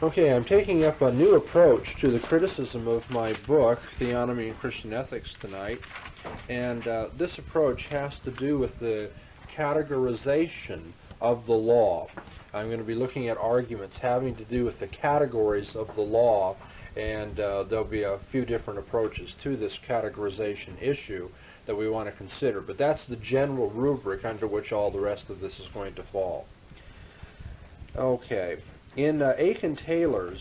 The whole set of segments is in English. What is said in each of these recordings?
Okay, I'm taking up a new approach to the criticism of my book, Theonomy and Christian Ethics, tonight. And this approach has to do with the categorization of the law. I'm going to be looking at arguments having to do with the categories of the law, and there'll be a few different approaches to this categorization issue that we want to consider. But that's the general rubric under which all the rest of this is going to fall. Okay. In Aiken Taylor's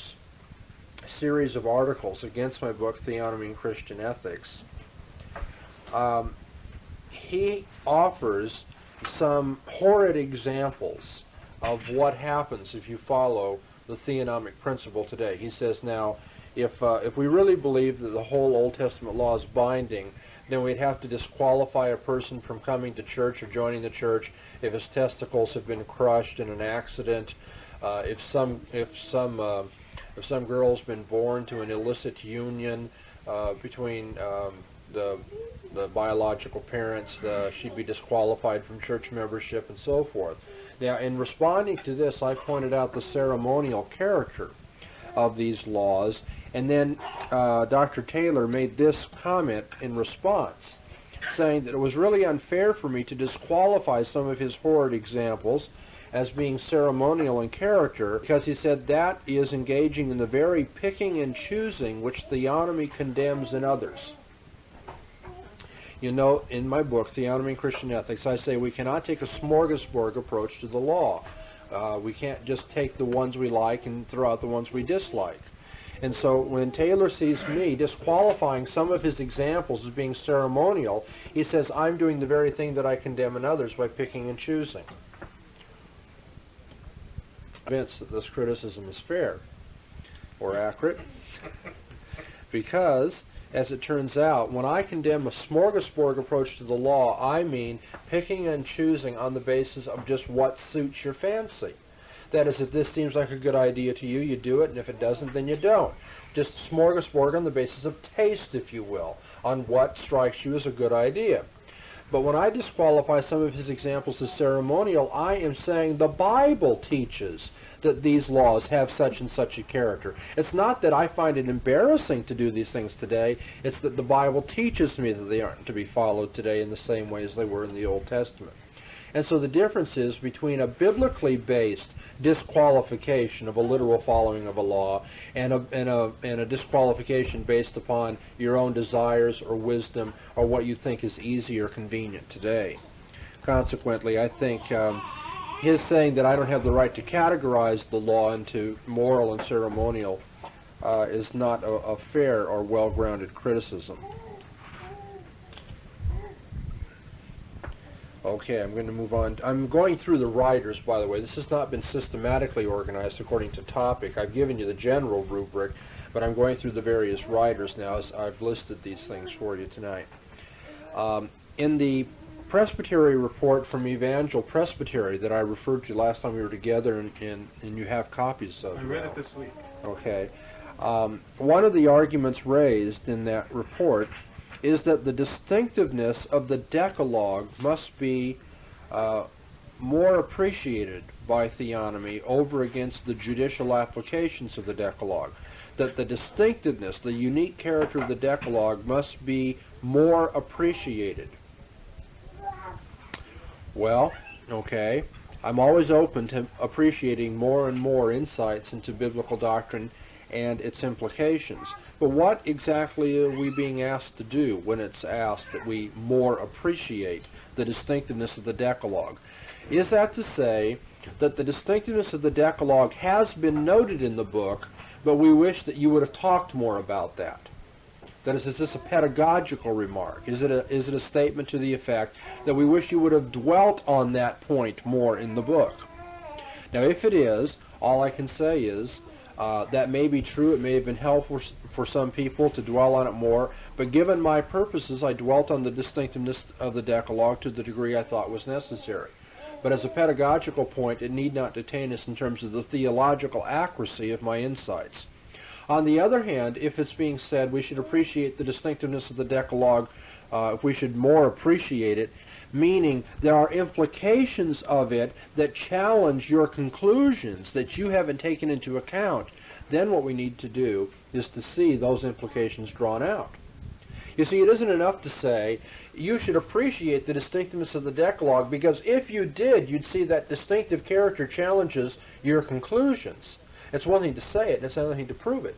series of articles against my book, Theonomy and Christian Ethics, he offers some horrid examples of what happens if you follow the theonomic principle today. He says, now, if we really believe that the whole Old Testament law is binding, then we'd have to disqualify a person from coming to church or joining the church if his testicles have been crushed in an accident, if some girl's been born to an illicit union between the biological parents, she'd be disqualified from church membership, and so forth. Now, in responding to this, I pointed out the ceremonial character of these laws, and then Dr. Taylor made this comment in response, saying that it was really unfair for me to disqualify some of his horrid examples as being ceremonial in character, because he said that is engaging in the very picking and choosing which theonomy condemns in others. You know, in my book, Theonomy and Christian Ethics, I say we cannot take a smorgasbord approach to the law. We can't just take the ones we like and throw out the ones we dislike. And so when Taylor sees me disqualifying some of his examples as being ceremonial, he says I'm doing the very thing that I condemn in others by picking and choosing. Convinced that this criticism is fair or accurate, because, as it turns out, when I condemn a smorgasbord approach to the law, I mean picking and choosing on the basis of just what suits your fancy. That is, if this seems like a good idea to you, you do it, and if it doesn't, then you don't. Just smorgasbord on the basis of taste, if you will, on what strikes you as a good idea. But when I disqualify some of his examples as ceremonial, I am saying the Bible teaches that these laws have such and such a character. It's not that I find it embarrassing to do these things today, it's that the Bible teaches me that they aren't to be followed today in the same way as they were in the Old Testament. And so the difference is between a biblically based disqualification of a literal following of a law and a disqualification based upon your own desires or wisdom or what you think is easy or convenient today. Consequently, I think his saying that I don't have the right to categorize the law into moral and ceremonial is not a fair or well-grounded criticism. Okay, I'm going to move on. I'm going through the writers, by the way. This has not been systematically organized according to topic. I've given you the general rubric, but I'm going through the various writers now as I've listed these things for you tonight. In the Presbytery report from Evangel Presbytery that I referred to last time we were together, and you have copies of. I read it this week. Okay. One of the arguments raised in that report is that the distinctiveness of the Decalogue must be more appreciated by theonomy over against the judicial applications of the Decalogue. That the distinctiveness, the unique character of the Decalogue must be more appreciated. Well, okay, I'm always open to appreciating more and more insights into biblical doctrine and its implications. But what exactly are we being asked to do when it's asked that we more appreciate the distinctiveness of the Decalogue? Is that to say that the distinctiveness of the Decalogue has been noted in the book, but we wish that you would have talked more about that? That is this a pedagogical remark? Is it a statement to the effect that we wish you would have dwelt on that point more in the book? Now, if it is, all I can say is that may be true. It may have been helpful for some people to dwell on it more, but given my purposes, I dwelt on the distinctiveness of the Decalogue to the degree I thought was necessary. But as a pedagogical point, it need not detain us in terms of the theological accuracy of my insights. On the other hand, if it's being said we should appreciate the distinctiveness of the Decalogue, if we should more appreciate it, meaning there are implications of it that challenge your conclusions that you haven't taken into account, then what we need to do is to see those implications drawn out. You see, it isn't enough to say, you should appreciate the distinctiveness of the Decalogue, because if you did, you'd see that distinctive character challenges your conclusions. It's one thing to say it, and it's another thing to prove it.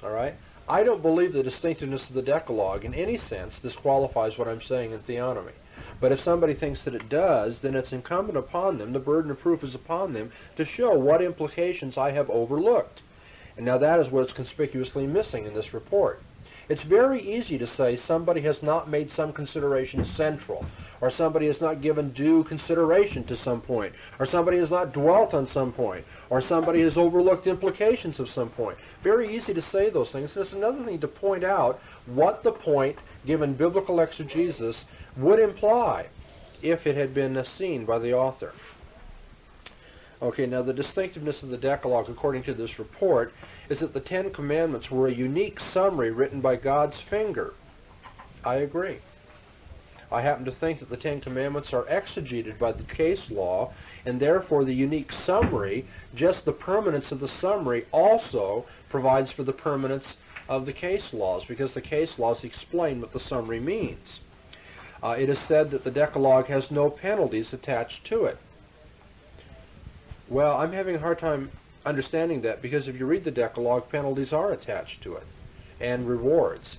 All right? I don't believe the distinctiveness of the Decalogue in any sense disqualifies what I'm saying in Theonomy. But if somebody thinks that it does, then it's incumbent upon them, the burden of proof is upon them, to show what implications I have overlooked. And now that is what's conspicuously missing in this report. It's very easy to say somebody has not made some consideration central, or somebody has not given due consideration to some point, or somebody has not dwelt on some point, or somebody has overlooked implications of some point. Very easy to say those things. And it's another thing to point out what the point, given biblical exegesis, would imply if it had been seen by the author. Okay, now the distinctiveness of the Decalogue, according to this report, is that the Ten Commandments were a unique summary written by God's finger. I agree. I happen to think that the Ten Commandments are exegeted by the case law, and therefore the unique summary, just the permanence of the summary, also provides for the permanence of the case laws, because the case laws explain what the summary means. It is said that the Decalogue has no penalties attached to it. Well, I'm having a hard time understanding that, because if you read the Decalogue, penalties are attached to it, and rewards.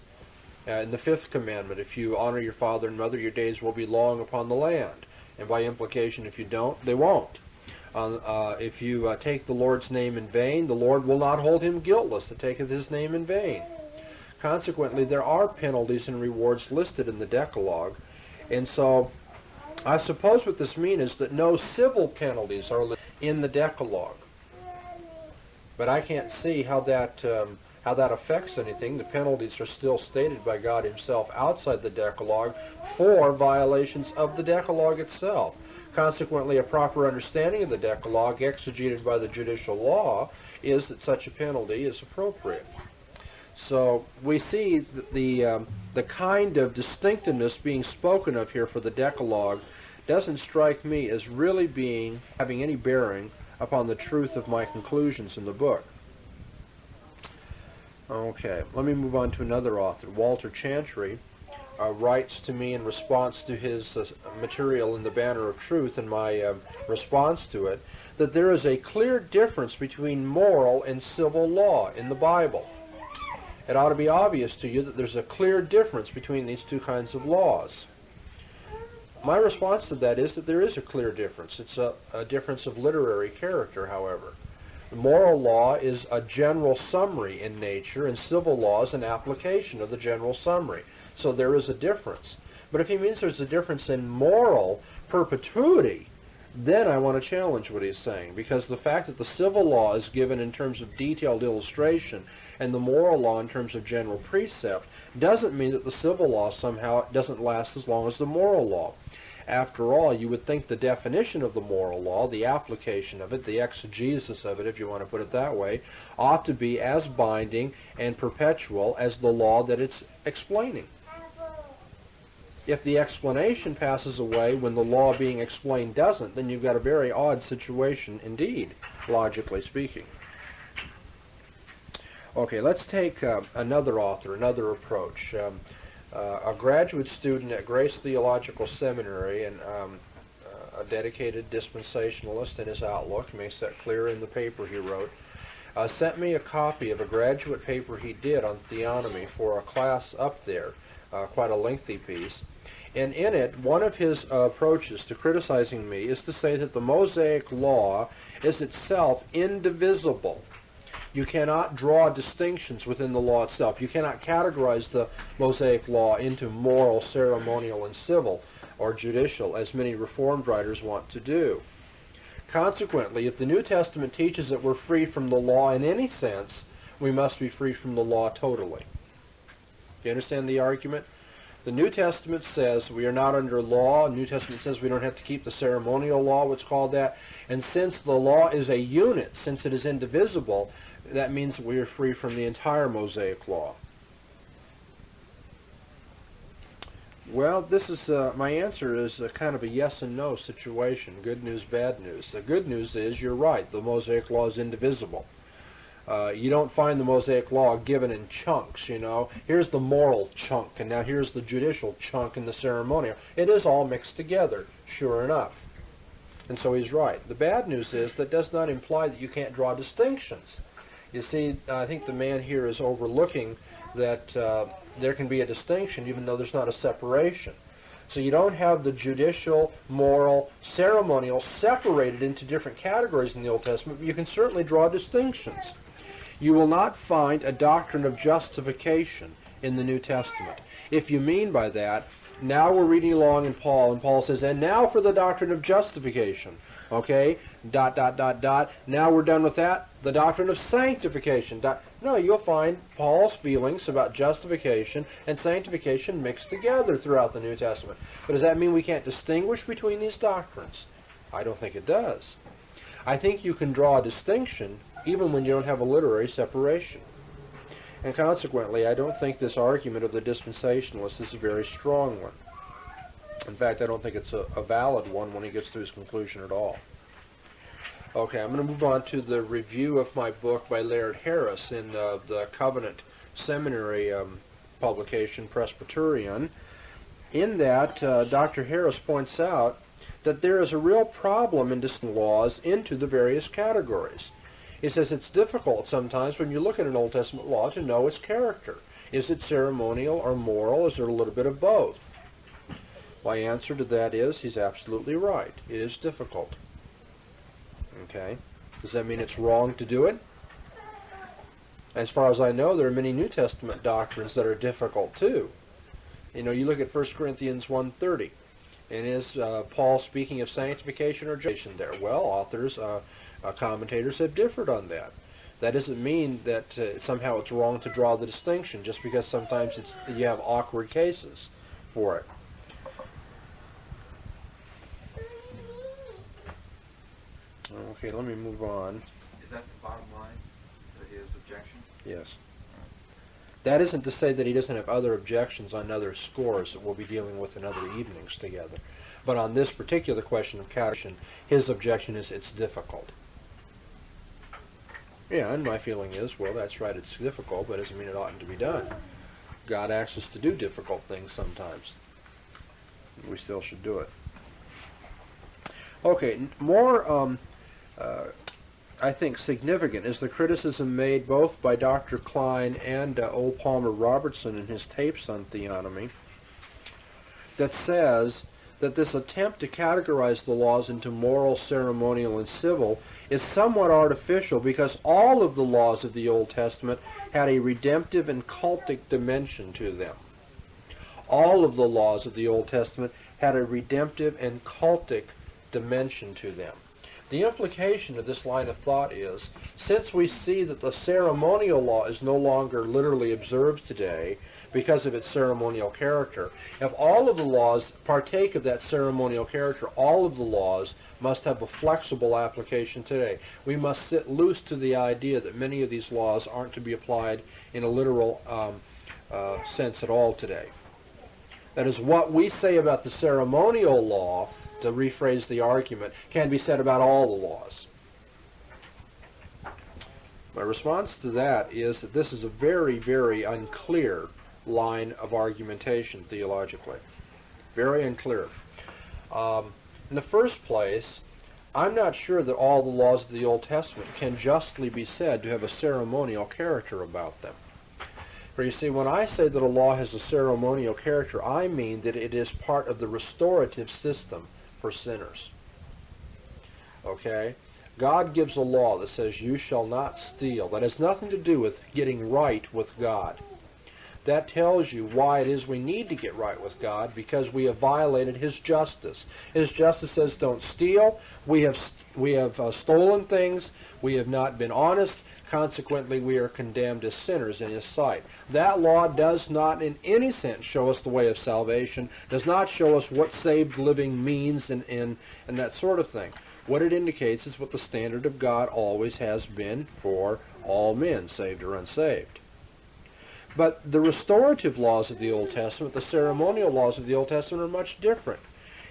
In the fifth commandment, if you honor your father and mother, your days will be long upon the land. And by implication, if you don't, they won't. If you take the Lord's name in vain, the Lord will not hold him guiltless that taketh his name in vain. Consequently, there are penalties and rewards listed in the Decalogue. And so, I suppose what this means is that no civil penalties are listed in the Decalogue. But I can't see how that affects anything. The penalties are still stated by God himself outside the Decalogue for violations of the Decalogue itself. Consequently, a proper understanding of the Decalogue, exegeted by the judicial law, is that such a penalty is appropriate. So we see that the kind of distinctiveness being spoken of here for the Decalogue doesn't strike me as really having any bearing upon the truth of my conclusions in the book. Okay, let me move on to another author. Walter Gentry writes to me in response to his material in the Banner of Truth and my response to it, that there is a clear difference between moral and civil law in the Bible. It ought to be obvious to you that there's a clear difference between these two kinds of laws. My response to that is that there is a clear difference. It's a difference of literary character, however. The moral law is a general summary in nature, and civil law is an application of the general summary. So there is a difference. But if he means there's a difference in moral perpetuity, then I want to challenge what he's saying, because the fact that the civil law is given in terms of detailed illustration and the moral law in terms of general precept doesn't mean that the civil law somehow doesn't last as long as the moral law. After all, you would think the definition of the moral law, the application of it, the exegesis of it, if you want to put it that way, ought to be as binding and perpetual as the law that it's explaining. If the explanation passes away when the law being explained doesn't, then you've got a very odd situation indeed, logically speaking. Okay, let's take another author, another approach. A graduate student at Grace Theological Seminary and a dedicated dispensationalist in his outlook, makes that clear in the paper he wrote, sent me a copy of a graduate paper he did on theonomy for a class up there, quite a lengthy piece. And in it, one of his approaches to criticizing me is to say that the Mosaic law is itself indivisible. You cannot draw distinctions within the law itself. You cannot categorize the Mosaic law into moral, ceremonial, and civil, or judicial, as many Reformed writers want to do. Consequently, if the New Testament teaches that we're free from the law in any sense, we must be free from the law totally. Do you understand the argument? The New Testament says we are not under law. The New Testament says we don't have to keep the ceremonial law, what's called that. And since the law is a unit, since it is indivisible, that means we are free from the entire Mosaic law. Well, this is my answer is a kind of a yes and no situation. Good news, bad news. The good news is you're right. The Mosaic Law is indivisible. You don't find the Mosaic Law given in chunks, you know. Here's the moral chunk, and now here's the judicial chunk and the ceremonial. It is all mixed together, sure enough. And so he's right. The bad news is that does not imply that you can't draw distinctions. You see, I think the man here is overlooking that there can be a distinction even though there's not a separation. So you don't have the judicial, moral, ceremonial separated into different categories in the Old Testament, but you can certainly draw distinctions. You will not find a doctrine of justification in the New Testament. If you mean by that, now we're reading along in Paul, and Paul says, and now for the doctrine of justification. Okay, ... Now we're done with that. The doctrine of sanctification. No, you'll find Paul's feelings about justification and sanctification mixed together throughout the New Testament. But does that mean we can't distinguish between these doctrines? I don't think it does. I think you can draw a distinction even when you don't have a literary separation. And consequently, I don't think this argument of the dispensationalist is a very strong one. In fact, I don't think it's a valid one when he gets to his conclusion at all. Okay, I'm going to move on to the review of my book by Laird Harris in the Covenant Seminary publication, Presbyterian. In that, Dr. Harris points out that there is a real problem in distinguishing laws into the various categories. He says it's difficult sometimes when you look at an Old Testament law to know its character. Is it ceremonial or moral? Is there a little bit of both? My answer to that is he's absolutely right. It is difficult. Okay. Does that mean it's wrong to do it? As far as I know, there are many New Testament doctrines that are difficult too. You know, you look at 1 Corinthians 1:30, and is Paul speaking of sanctification or justification there? Well, authors, commentators have differed on that. That doesn't mean that somehow it's wrong to draw the distinction, just because sometimes you have awkward cases for it. Okay, let me move on. Is that the bottom line to his objection? Yes. That isn't to say that he doesn't have other objections on other scores that we'll be dealing with in other evenings together. But on this particular question of categorization, his objection is it's difficult. Yeah, and my feeling is, well, that's right, it's difficult, but it doesn't mean it oughtn't to be done. God asks us to do difficult things sometimes. We still should do it. Okay, more, I think, significant is the criticism made both by Dr. Klein and O. Palmer Robertson in his tapes on theonomy that says that this attempt to categorize the laws into moral, ceremonial, and civil is somewhat artificial because all of the laws of the Old Testament had a redemptive and cultic dimension to them. All of the laws of the Old Testament had a redemptive and cultic dimension to them. The implication of this line of thought is, since we see that the ceremonial law is no longer literally observed today because of its ceremonial character, if all of the laws partake of that ceremonial character, all of the laws must have a flexible application today. We must sit loose to the idea that many of these laws aren't to be applied in a literal sense at all today. That is, what we say about the ceremonial law, to rephrase the argument, can be said about all the laws. My response to that is that this is a very, very unclear line of argumentation theologically. Very unclear. In the first place, I'm not sure that all the laws of the Old Testament can justly be said to have a ceremonial character about them. For you see, when I say that a law has a ceremonial character, I mean that it is part of the restorative system for sinners. Okay? God gives a law that says you shall not steal. That has nothing to do with getting right with God. That tells you why it is we need to get right with God, because we have violated His justice. His justice says don't steal. We have stolen things. We have not been honest. Consequently, we are condemned as sinners in His sight. That law does not in any sense show us the way of salvation, does not show us what saved living means and that sort of thing. What it indicates is what the standard of God always has been for all men, saved or unsaved. But the restorative laws of the Old Testament, the ceremonial laws of the Old Testament, are much different.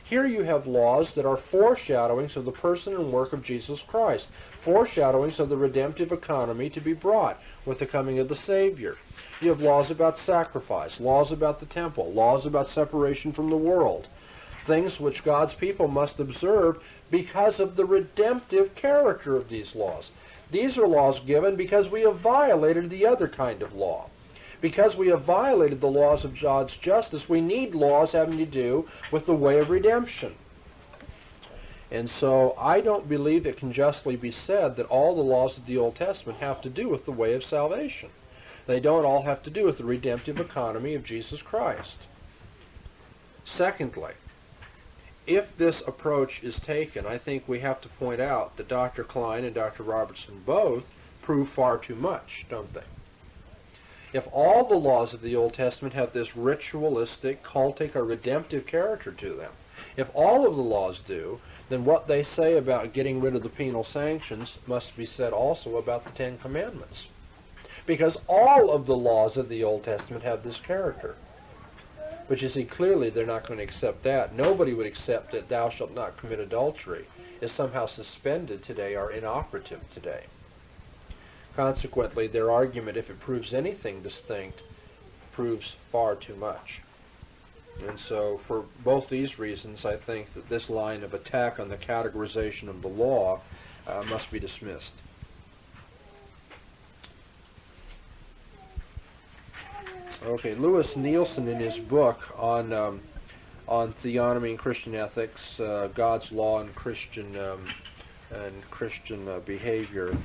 Here you have laws that are foreshadowings of the person and work of Jesus Christ, foreshadowings of the redemptive economy to be brought with the coming of the Savior. You have laws about sacrifice, laws about the temple, laws about separation from the world, things which God's people must observe because of the redemptive character of these laws. These are laws given because we have violated the other kind of law. Because we have violated the laws of God's justice, we need laws having to do with the way of redemption. And so I don't believe it can justly be said that all the laws of the Old Testament have to do with the way of salvation. They don't all have to do with the redemptive economy of Jesus Christ. Secondly, if this approach is taken, I think we have to point out that Dr. Klein and Dr. Robertson both prove far too much, don't they? If all the laws of the Old Testament have this ritualistic, cultic, or redemptive character to them, if all of the laws do, then what they say about getting rid of the penal sanctions must be said also about the Ten Commandments. Because all of the laws of the Old Testament have this character. But you see, clearly they're not going to accept that. Nobody would accept that thou shalt not commit adultery is somehow suspended today or inoperative today. Consequently, their argument, if it proves anything distinct, proves far too much. And so, for both these reasons, I think that this line of attack on the categorization of the law must be dismissed. Okay, Lewis Nielsen, in his book on theonomy and Christian ethics, God's law and Christian behavior,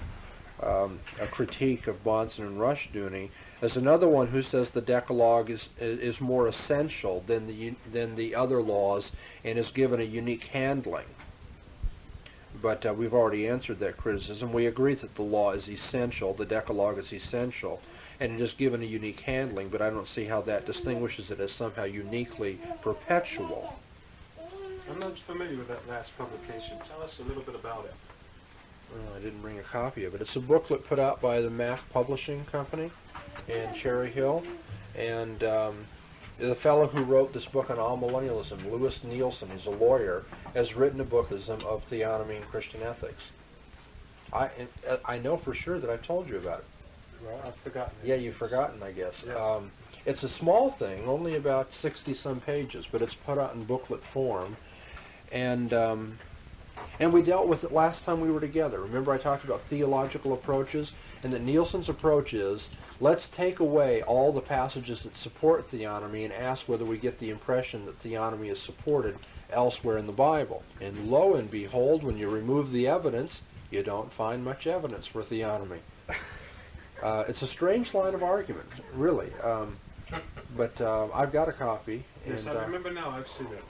a critique of Bahnsen and Rushdoony, as another one who says the Decalogue is more essential than the other laws and is given a unique handling. But we've already answered that criticism. We agree that the law is essential, the Decalogue is essential, and it is given a unique handling, but I don't see how that distinguishes it as somehow uniquely perpetual. I'm not familiar with that last publication. Tell us a little bit about it. Well, I didn't bring a copy of it. It's a booklet put out by the Mac Publishing Company in Cherry Hill, and the fellow who wrote this book on amillennialism, Lewis Nielsen, he's a lawyer, has written a book of theonomy and Christian ethics. I know for sure that I've told you about it. Well, I've forgotten it. Yeah, you've forgotten, I guess. Yes. It's a small thing, only about 60-some pages, but it's put out in booklet form, and we dealt with it last time we were together. Remember I talked about theological approaches, and that Nielsen's approach is, let's take away all the passages that support theonomy and ask whether we get the impression that theonomy is supported elsewhere in the Bible. And lo and behold, when you remove the evidence, you don't find much evidence for theonomy. It's a strange line of argument, really. But I've got a copy. Yes, and, I remember now. I've seen it.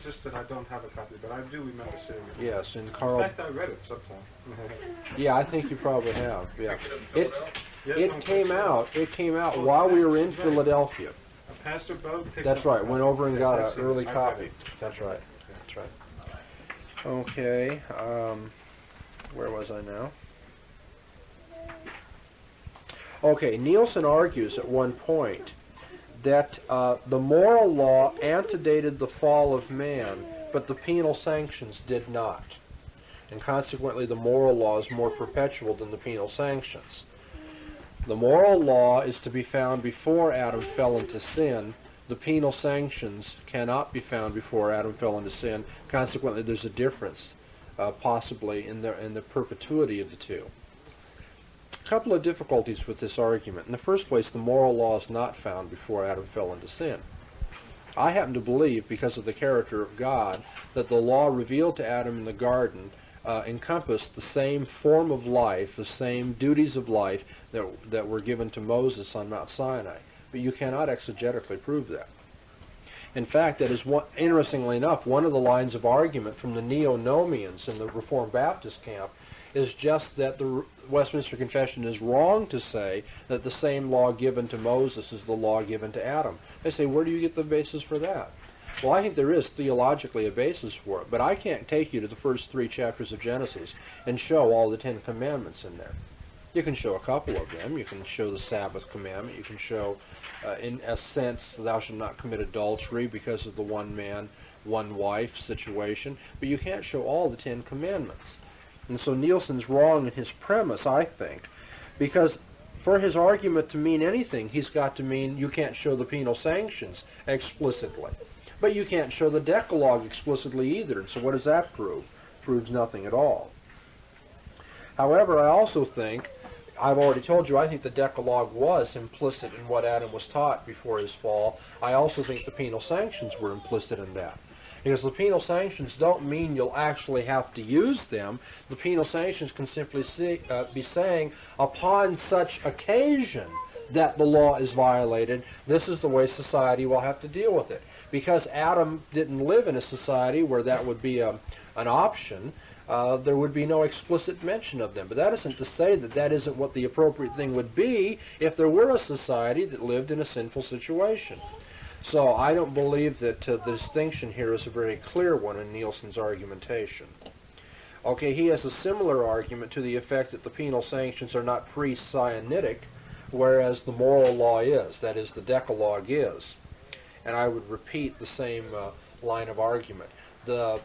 Just that I don't have a copy, but I do remember seeing it. Yes, and In Carl. fact, I read it sometime. Yeah, I think you probably have. Yeah, Pick it up in Philadelphia? it came out while we were in Philadelphia. Pastor Bo picked That's up right. a Went copy. over and Yes, got I've an seen it. early I've read copy. it. That's right. That's right. Okay. Where was I now? Okay. Nielsen argues at one point that the moral law antedated the fall of man, but the penal sanctions did not. And consequently, the moral law is more perpetual than the penal sanctions. The moral law is to be found before Adam fell into sin. The penal sanctions cannot be found before Adam fell into sin. Consequently, there's a difference, possibly, in the perpetuity of the two. A couple of difficulties with this argument. In the first place, the moral law is not found before Adam fell into sin. I happen to believe, because of the character of God, that the law revealed to Adam in the garden encompassed the same form of life, the same duties of life that were given to Moses on Mount Sinai. But you cannot exegetically prove that. In fact, that is, interestingly enough, one of the lines of argument from the Neo-Nomians in the Reformed Baptist camp is just that the Westminster Confession is wrong to say that the same law given to Moses is the law given to Adam. They say, where do you get the basis for that? Well, I think there is theologically a basis for it, but I can't take you to the first 3 chapters of Genesis and show all the 10 Commandments in there. You can show a couple of them. You can show the Sabbath commandment. You can show, in a sense, thou shalt not commit adultery because of the one man, one wife situation. But you can't show all the 10 commandments. And so Nielsen's wrong in his premise, I think, because for his argument to mean anything, he's got to mean you can't show the penal sanctions explicitly. But you can't show the Decalogue explicitly either. And so what does that prove? It proves nothing at all. However, I also think, I've already told you, I think the Decalogue was implicit in what Adam was taught before his fall. I also think the penal sanctions were implicit in that. Because the penal sanctions don't mean you'll actually have to use them. The penal sanctions can simply be saying, upon such occasion that the law is violated, this is the way society will have to deal with it. Because Adam didn't live in a society where that would be an option, there would be no explicit mention of them. But that isn't to say that that isn't what the appropriate thing would be if there were a society that lived in a sinful situation. So I don't believe that the distinction here is a very clear one in Nielsen's argumentation. Okay, he has a similar argument to the effect that the penal sanctions are not pre-Sinaitic, whereas the moral law is, that is, the Decalogue is. And I would repeat the same line of argument. The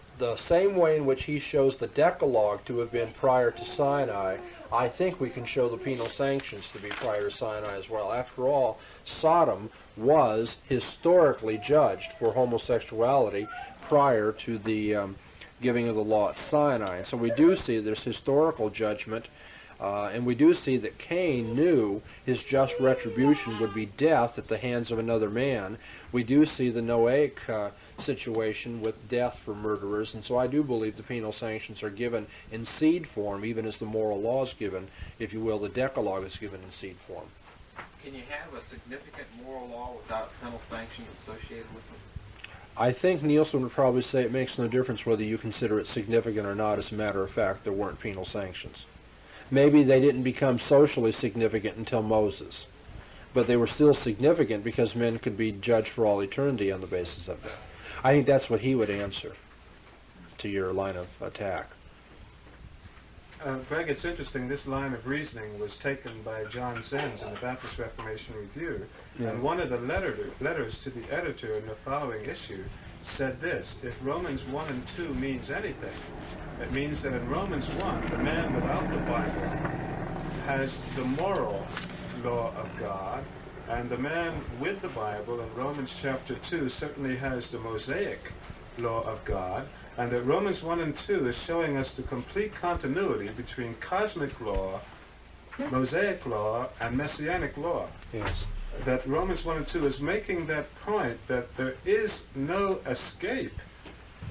same way in which he shows the Decalogue to have been prior to Sinai, I think we can show the penal sanctions to be prior to Sinai as well. After all, Sodom was historically judged for homosexuality prior to the giving of the law at Sinai. So we do see there's historical judgment, and we do see that Cain knew his just retribution would be death at the hands of another man. We do see the Noahic situation with death for murderers, and so I do believe the penal sanctions are given in seed form, even as the moral law is given, if you will, the Decalogue is given in seed form. Can you have a significant moral law without penal sanctions associated with it? I think Nielsen would probably say it makes no difference whether you consider it significant or not. As a matter of fact, there weren't penal sanctions. Maybe they didn't become socially significant until Moses, but they were still significant because men could be judged for all eternity on the basis of that. I think that's what he would answer to your line of attack. Greg, it's interesting, this line of reasoning was taken by John Zenz in the Baptist Reformation Review, and one of the letters to the editor in the following issue said this: if Romans 1 and 2 means anything, it means that in Romans 1, the man without the Bible has the moral law of God, and the man with the Bible in Romans chapter 2 certainly has the Mosaic law of God, and that Romans 1 and 2 is showing us the complete continuity between cosmic law, Mosaic law, and Messianic law. Yes. That Romans 1 and 2 is making that point that there is no escape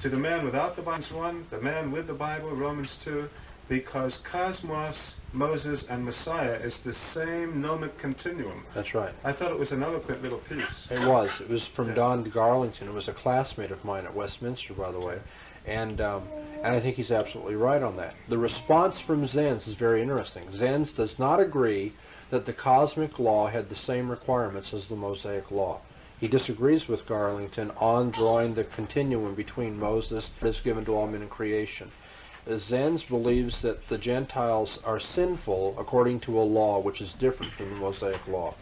to the man without the Bible, 1, the man with the Bible, Romans 2, because cosmos, Moses, and Messiah is the same gnomic continuum. That's right. I thought it was an eloquent little piece. It was. It was from Don Garlington. It was a classmate of mine at Westminster, by the way. And I think he's absolutely right on that. The response from Zenz is very interesting. Zenz does not agree that the cosmic law had the same requirements as the Mosaic law. He disagrees with Garlington on drawing the continuum between Moses that is given to all men in creation. Zenz believes that the Gentiles are sinful according to a law which is different from the Mosaic law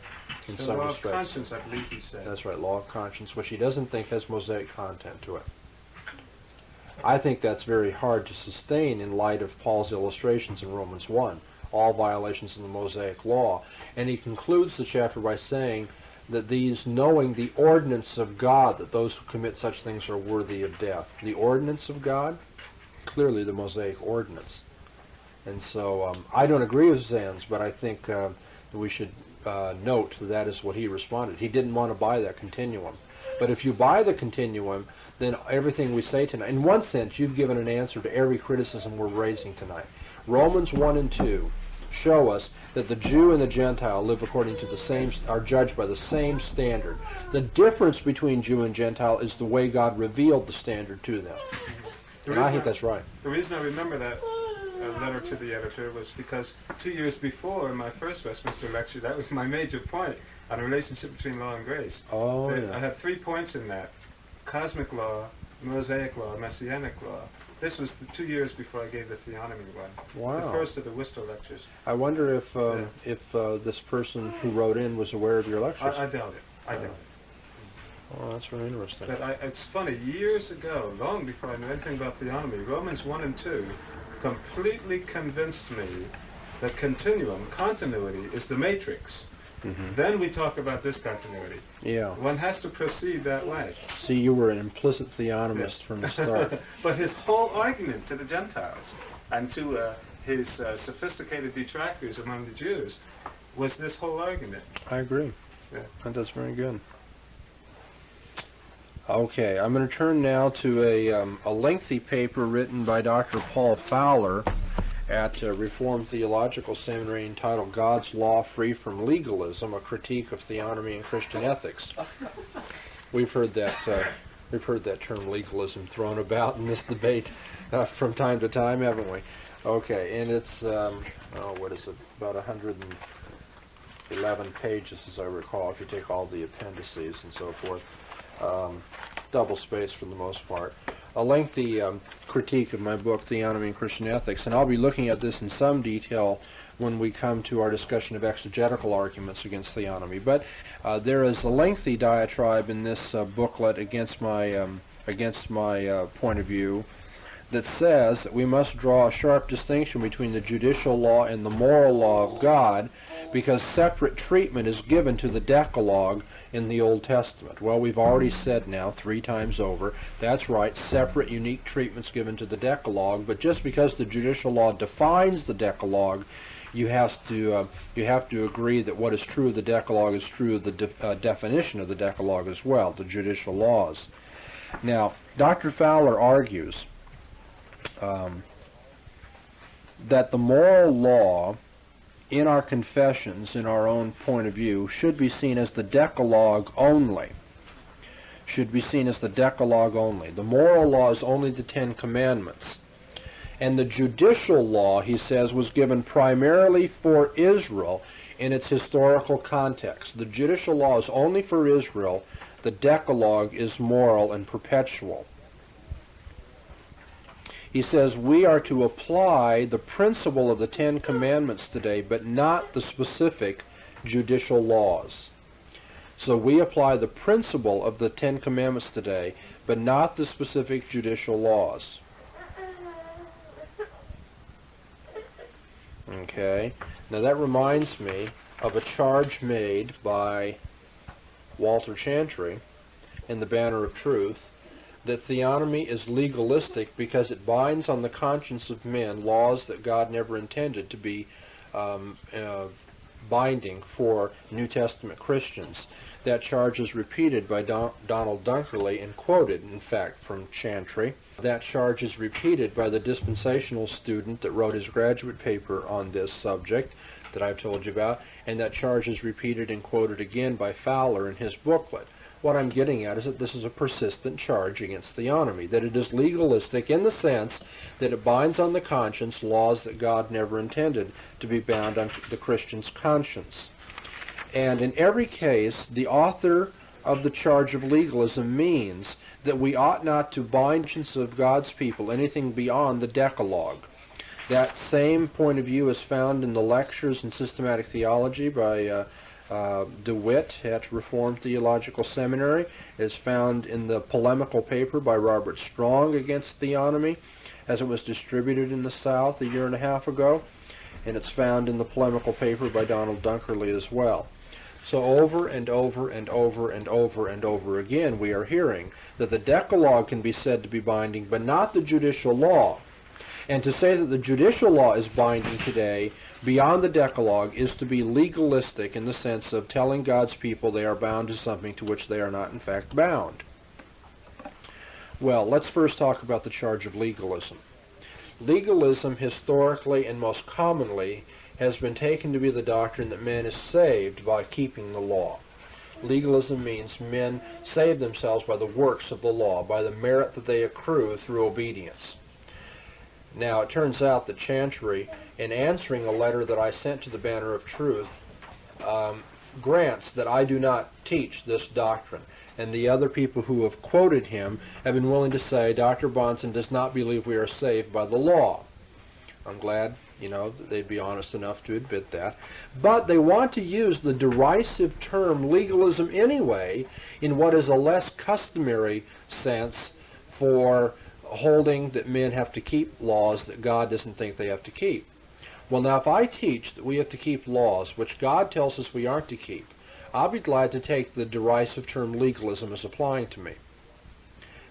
in some law respects. of conscience, I believe he said. That's right, law of conscience, which he doesn't think has Mosaic content to it. I think that's very hard to sustain in light of Paul's illustrations in Romans 1, all violations of the Mosaic law. And he concludes the chapter by saying that these, knowing the ordinance of God, that those who commit such things are worthy of death. The ordinance of God? Clearly the Mosaic ordinance. And so I don't agree with Zenz, but I think we should note that is what he responded. He didn't want to buy that continuum. But if you buy the continuum, then everything we say tonight, in one sense, you've given an answer to every criticism we're raising tonight. Romans 1 and 2 show us that the Jew and the Gentile live according to the same, are judged by the same standard. The difference between Jew and Gentile is the way God revealed the standard to them. And I think that's right. The reason I remember that letter to the editor was because 2 years before, in my first Westminster lecture, that was my major point on the relationship between law and grace. Oh, yeah. I had 3 points in that: cosmic law, Mosaic law, Messianic law. This was 2 years before I gave the Theonomy one. Wow. The first of the Worcester lectures. I wonder if this person who wrote in was aware of your lectures. I doubt it. I doubt it. Oh, that's very interesting. But it's funny, years ago, long before I knew anything about Theonomy, Romans 1 and 2 completely convinced me that continuity, is the matrix. Mm-hmm. Then we talk about discontinuity. Yeah. One has to proceed that way. See, you were an implicit theonomist from the start. But his whole argument to the Gentiles and to his sophisticated detractors among the Jews was this whole argument. I agree. Yeah. And that's very good. Okay, I'm going to turn now to a lengthy paper written by Dr. Paul Fowler at Reformed Theological Seminary entitled God's Law Free from Legalism, a Critique of Theonomy and Christian Ethics. We've heard that term legalism thrown about in this debate from time to time, haven't we? Okay, and it's, what is it, about 111 pages, as I recall, if you take all the appendices and so forth. Double space for the most part. A lengthy critique of my book, Theonomy and Christian Ethics, and I'll be looking at this in some detail when we come to our discussion of exegetical arguments against theonomy. But there is a lengthy diatribe in this booklet against my point of view that says that we must draw a sharp distinction between the judicial law and the moral law of God, because separate treatment is given to the Decalogue in the Old Testament. Well, we've already said now 3 times over, that's right, separate, unique treatments given to the Decalogue, but just because the judicial law defines the Decalogue, you have to agree that what is true of the Decalogue is true of the definition of the Decalogue as well, the judicial laws. Now, Dr. Fowler argues that the moral law in our confessions, in our own point of view, should be seen as the Decalogue only. Should be seen as the Decalogue only. The moral law is only the 10 Commandments. And the judicial law, he says, was given primarily for Israel in its historical context. The judicial law is only for Israel. The Decalogue is moral and perpetual. He says we are to apply the principle of the 10 Commandments today, but not the specific judicial laws. So we apply the principle of the 10 Commandments today, but not the specific judicial laws. Okay, now that reminds me of a charge made by Walter Gentry in the Banner of Truth, that theonomy is legalistic because it binds on the conscience of men laws that God never intended to be binding for New Testament Christians. That charge is repeated by Donald Dunkerley and quoted, in fact, from Gentry. That charge is repeated by the dispensational student that wrote his graduate paper on this subject that I've told you about, and that charge is repeated and quoted again by Fowler in his booklet. What I'm getting at is that this is a persistent charge against theonomy, that it is legalistic in the sense that it binds on the conscience laws that God never intended to be bound on the Christian's conscience. And in every case, the author of the charge of legalism means that we ought not to bind the conscience of God's people anything beyond the Decalogue. That same point of view is found in the lectures in systematic theology by DeWitt at Reformed Theological Seminary. Is found in the polemical paper by Robert Strong against theonomy, as it was distributed in the South a year and a half ago, and it's found in the polemical paper by Donald Dunkerley as well. So over and over and over and over and over again we are hearing that the Decalogue can be said to be binding, but not the judicial law. And to say that the judicial law is binding today beyond the Decalogue is to be legalistic in the sense of telling God's people they are bound to something to which they are not in fact bound. Well, let's first talk about the charge of legalism. Legalism historically and most commonly has been taken to be the doctrine that man is saved by keeping the law. Legalism means men save themselves by the works of the law, by the merit that they accrue through obedience. Now, it turns out that Gentry, in answering a letter that I sent to the Banner of Truth, grants that I do not teach this doctrine. And the other people who have quoted him have been willing to say Dr. Bahnsen does not believe we are saved by the law. I'm glad, that they'd be honest enough to admit that. But they want to use the derisive term legalism anyway in what is a less customary sense for holding that men have to keep laws that God doesn't think they have to keep. Well, now, if I teach that we have to keep laws which God tells us we aren't to keep, I'll be glad to take the derisive term legalism as applying to me.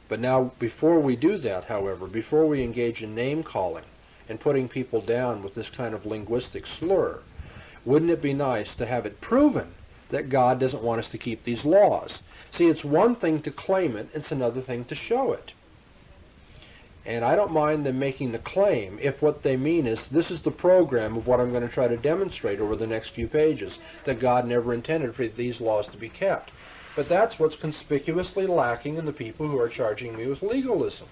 But now, before we do that, however, before we engage in name-calling and putting people down with this kind of linguistic slur, wouldn't it be nice to have it proven that God doesn't want us to keep these laws? See, it's one thing to claim it, it's another thing to show it. And I don't mind them making the claim if what they mean is, this is the program of what I'm going to try to demonstrate over the next few pages, that God never intended for these laws to be kept. But that's what's conspicuously lacking in the people who are charging me with legalism.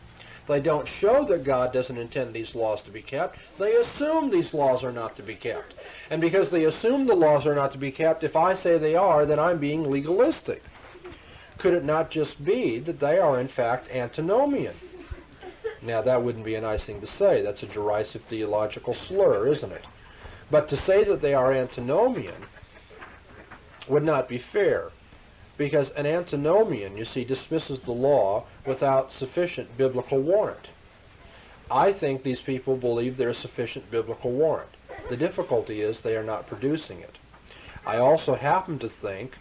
They don't show that God doesn't intend these laws to be kept. They assume these laws are not to be kept. And because they assume the laws are not to be kept, if I say they are, then I'm being legalistic. Could it not just be that they are in fact antinomian? Now, that wouldn't be a nice thing to say. That's a derisive theological slur, isn't it? But to say that they are antinomian would not be fair, because an antinomian, you see, dismisses the law without sufficient biblical warrant. I think these people believe there is sufficient biblical warrant. The difficulty is they are not producing it. I also happen to think,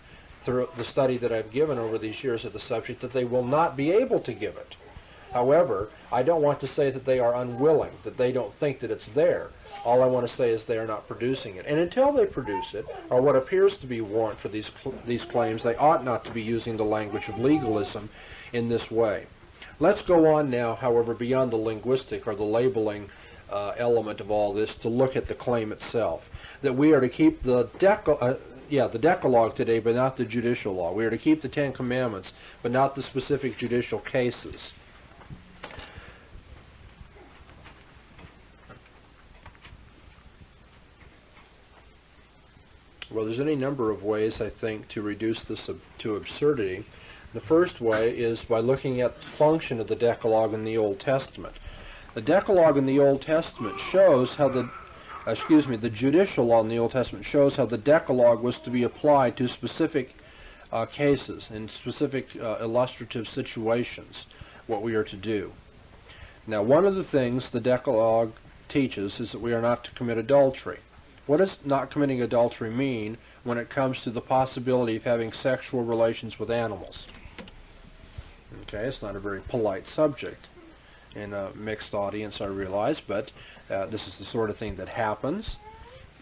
through the study that I've given over these years of the subject, that they will not be able to give it. However, I don't want to say that they are unwilling, that they don't think that it's there. All I want to say is they are not producing it. And until they produce it, or what appears to be warrant for these claims, they ought not to be using the language of legalism in this way. Let's go on now, however, beyond the linguistic or the labeling element of all this to look at the claim itself, that we are to keep the Decalogue today, but not the judicial law. We are to keep the Ten Commandments, but not the specific judicial cases. Well, there's any number of ways, I think, to reduce this to absurdity. The first way is by looking at the function of the Decalogue in the Old Testament. The Decalogue in the Old Testament shows how the judicial law in the Old Testament shows how the Decalogue was to be applied to specific cases, in specific illustrative situations, what we are to do. Now, one of the things the Decalogue teaches is that we are not to commit adultery. What does not committing adultery mean when it comes to the possibility of having sexual relations with animals? Okay, it's not a very polite subject in a mixed audience, I realize, but this is the sort of thing that happens,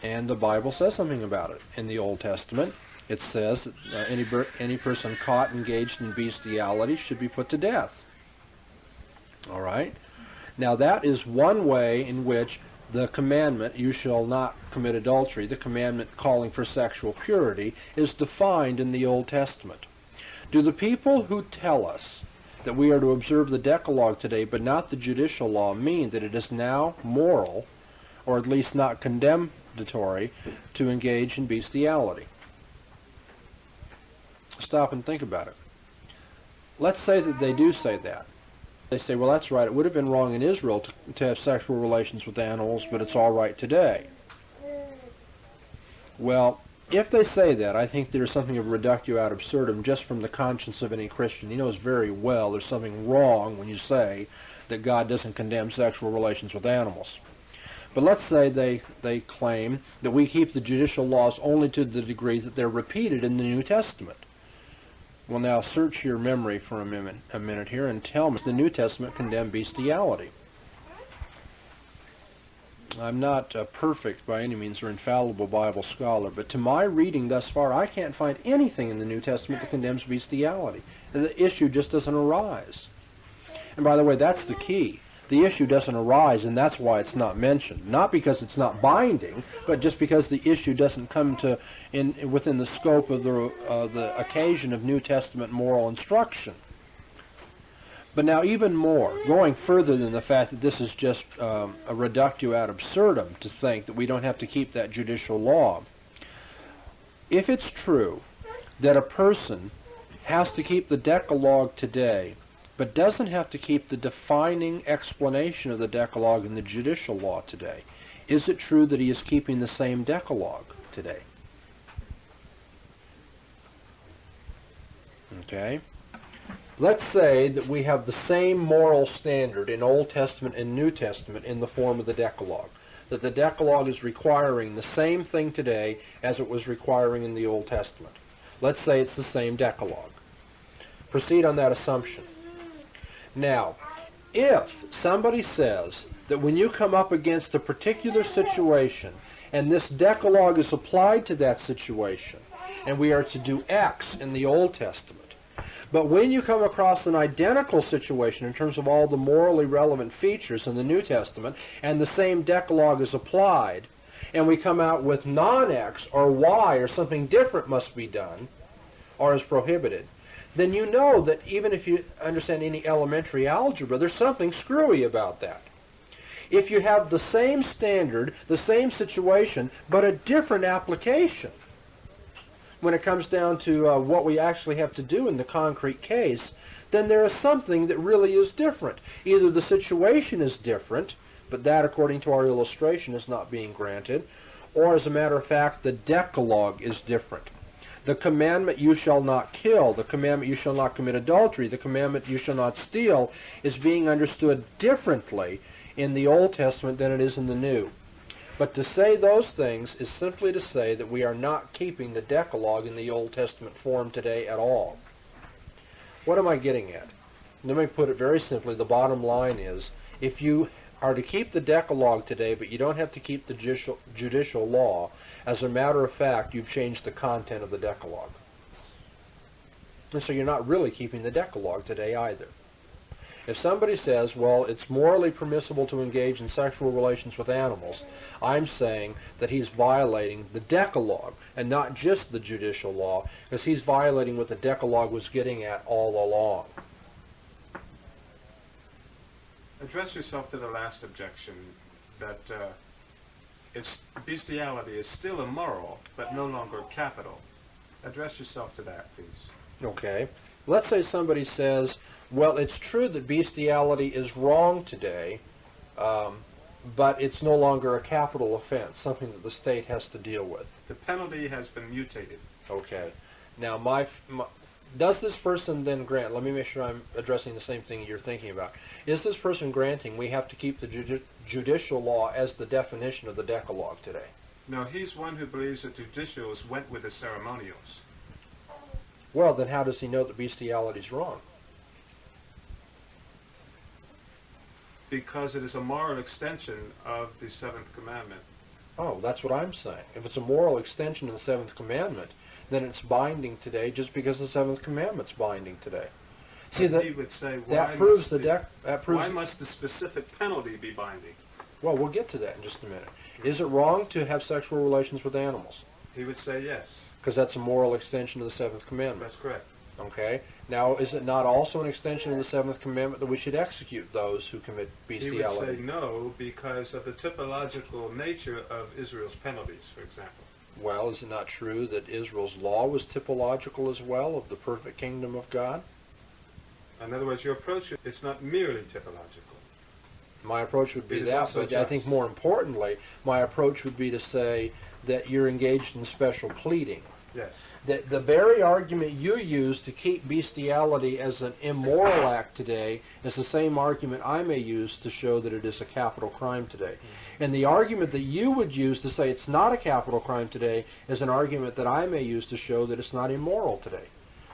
and the Bible says something about it. In the Old Testament, it says that any person caught engaged in bestiality should be put to death. All right? Now, that is one way in which the commandment, you shall not commit adultery, the commandment calling for sexual purity, is defined in the Old Testament. Do the people who tell us that we are to observe the Decalogue today, but not the judicial law, mean that it is now moral, or at least not condemnatory, to engage in bestiality? Stop and think about it. Let's say that they do say that. They say, well, that's right, it would have been wrong in Israel to have sexual relations with animals, but it's all right today. Well, if they say that, I think there's something of reductio ad absurdum just from the conscience of any Christian. He knows very well there's something wrong when you say that God doesn't condemn sexual relations with animals. But let's say they claim that we keep the judicial laws only to the degree that they're repeated in the New Testament. Well, now search your memory for a minute here and tell me, does the New Testament condemn bestiality? I'm not a perfect by any means or infallible Bible scholar, but to my reading thus far, I can't find anything in the New Testament that condemns bestiality. The issue just doesn't arise. And by the way, that's the key. The issue doesn't arise, and that's why it's not mentioned. Not because it's not binding, but just because the issue doesn't come to within the scope of the occasion of New Testament moral instruction. But now even more, going further than the fact that this is just a reductio ad absurdum to think that we don't have to keep that judicial law, if it's true that a person has to keep the Decalogue today, but doesn't have to keep the defining explanation of the Decalogue in the judicial law today, is it true that he is keeping the same Decalogue today? Okay. Let's say that we have the same moral standard in Old Testament and New Testament in the form of the Decalogue, that the Decalogue is requiring the same thing today as it was requiring in the Old Testament. Let's say it's the same Decalogue. Proceed on that assumption. Now, if somebody says that when you come up against a particular situation and this Decalogue is applied to that situation, and we are to do X in the Old Testament, but when you come across an identical situation in terms of all the morally relevant features in the New Testament, and the same Decalogue is applied, and we come out with non-X or Y or something different must be done, or is prohibited, then you know that even if you understand any elementary algebra, there's something screwy about that. If you have the same standard, the same situation, but a different application, when it comes down to what we actually have to do in the concrete case, then there is something that really is different. Either the situation is different, but that, according to our illustration, is not being granted, or as a matter of fact, the Decalogue is different. The commandment, you shall not kill, the commandment, you shall not commit adultery, the commandment, you shall not steal, is being understood differently in the Old Testament than it is in the New. But to say those things is simply to say that we are not keeping the Decalogue in the Old Testament form today at all. What am I getting at? Let me put it very simply. The bottom line is, if you are to keep the Decalogue today, but you don't have to keep the judicial law, as a matter of fact, you've changed the content of the Decalogue. And so you're not really keeping the Decalogue today either. If somebody says, well, it's morally permissible to engage in sexual relations with animals, I'm saying that he's violating the Decalogue and not just the judicial law, because he's violating what the Decalogue was getting at all along. Address yourself to the last objection, that bestiality is still immoral, but no longer capital. Address yourself to that, please. Okay. Let's say somebody says, well, it's true that bestiality is wrong today, but it's no longer a capital offense, something that the state has to deal with. The penalty has been mutated. Okay. Now, does this person then grant, let me make sure I'm addressing the same thing you're thinking about, is this person granting we have to keep the judicial law as the definition of the Decalogue today? No, he's one who believes that judicials went with the ceremonials. Well, then how does he know that bestiality is wrong? Because it is a moral extension of the seventh commandment. Oh, that's what I'm saying. If it's a moral extension of the seventh commandment, then it's binding today just because the seventh commandment's binding today. See, he would say, why must the specific penalty be binding? Well, we'll get to that in just a minute. Is it wrong to have sexual relations with animals? He would say yes. Because that's a moral extension of the seventh commandment. That's correct. Okay. Now, is it not also an extension of the seventh commandment that we should execute those who commit bestiality? He would say no, because of the typological nature of Israel's penalties, for example. Well, is it not true that Israel's law was typological as well of the perfect kingdom of God? In other words, your approach is not merely typological. My approach would be that, but I think more importantly, my approach would be to say that you're engaged in special pleading. Yes. That the very argument you use to keep bestiality as an immoral act today is the same argument I may use to show that it is a capital crime today. And the argument that you would use to say it's not a capital crime today is an argument that I may use to show that it's not immoral today.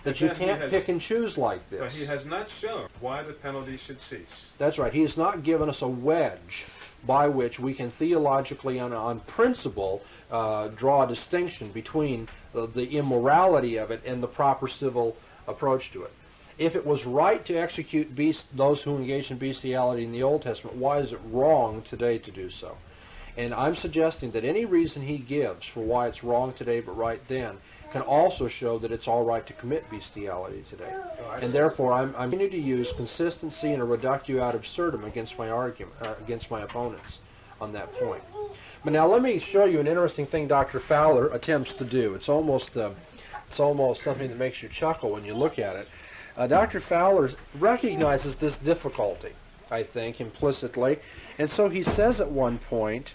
That you can't pick and choose like this. But he has not shown why the penalty should cease. That's right. He has not given us a wedge by which we can theologically, on principle, draw a distinction between the immorality of it and the proper civil approach to it. If it was right to execute those who engage in bestiality in the Old Testament, why is it wrong today to do so? And I'm suggesting that any reason he gives for why it's wrong today but right then can also show that it's all right to commit bestiality today. And therefore, I'm going to use consistency and a reductio ad absurdum against my argument, against my opponents on that point. But now let me show you an interesting thing Dr. Fowler attempts to do. It's almost It's almost something that makes you chuckle when you look at it. Dr. Fowler recognizes this difficulty, I think, implicitly. And so he says at one point,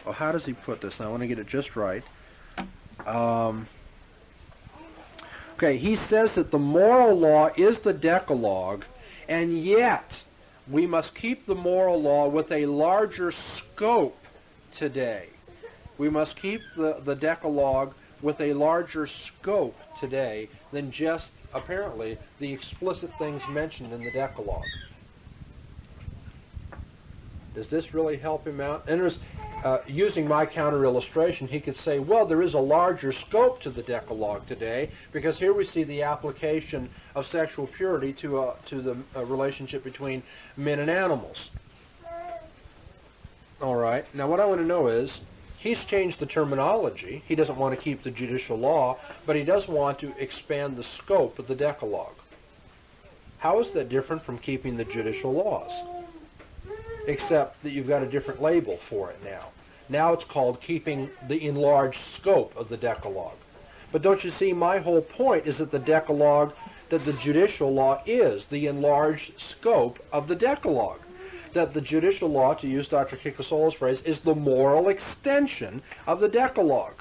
well, how does he put this? I want to get it just right. Okay, he says that the moral law is the Decalogue, and yet we must keep the moral law with a larger scope today. We must keep the Decalogue with a larger scope today than just, apparently, the explicit things mentioned in the Decalogue. Does this really help him out? And using my counter illustration, he could say, well, there is a larger scope to the Decalogue today, because here we see the application of sexual purity to the relationship between men and animals. All right. Now, what I want to know is, he's changed the terminology. He doesn't want to keep the judicial law, but he does want to expand the scope of the Decalogue. How is that different from keeping the judicial laws? Except that you've got a different label for it now. Now it's called keeping the enlarged scope of the Decalogue. But don't you see, my whole point is that the Decalogue, that the judicial law is the enlarged scope of the Decalogue. That the judicial law, to use Dr. Kikosola's phrase, is the moral extension of the Decalogue.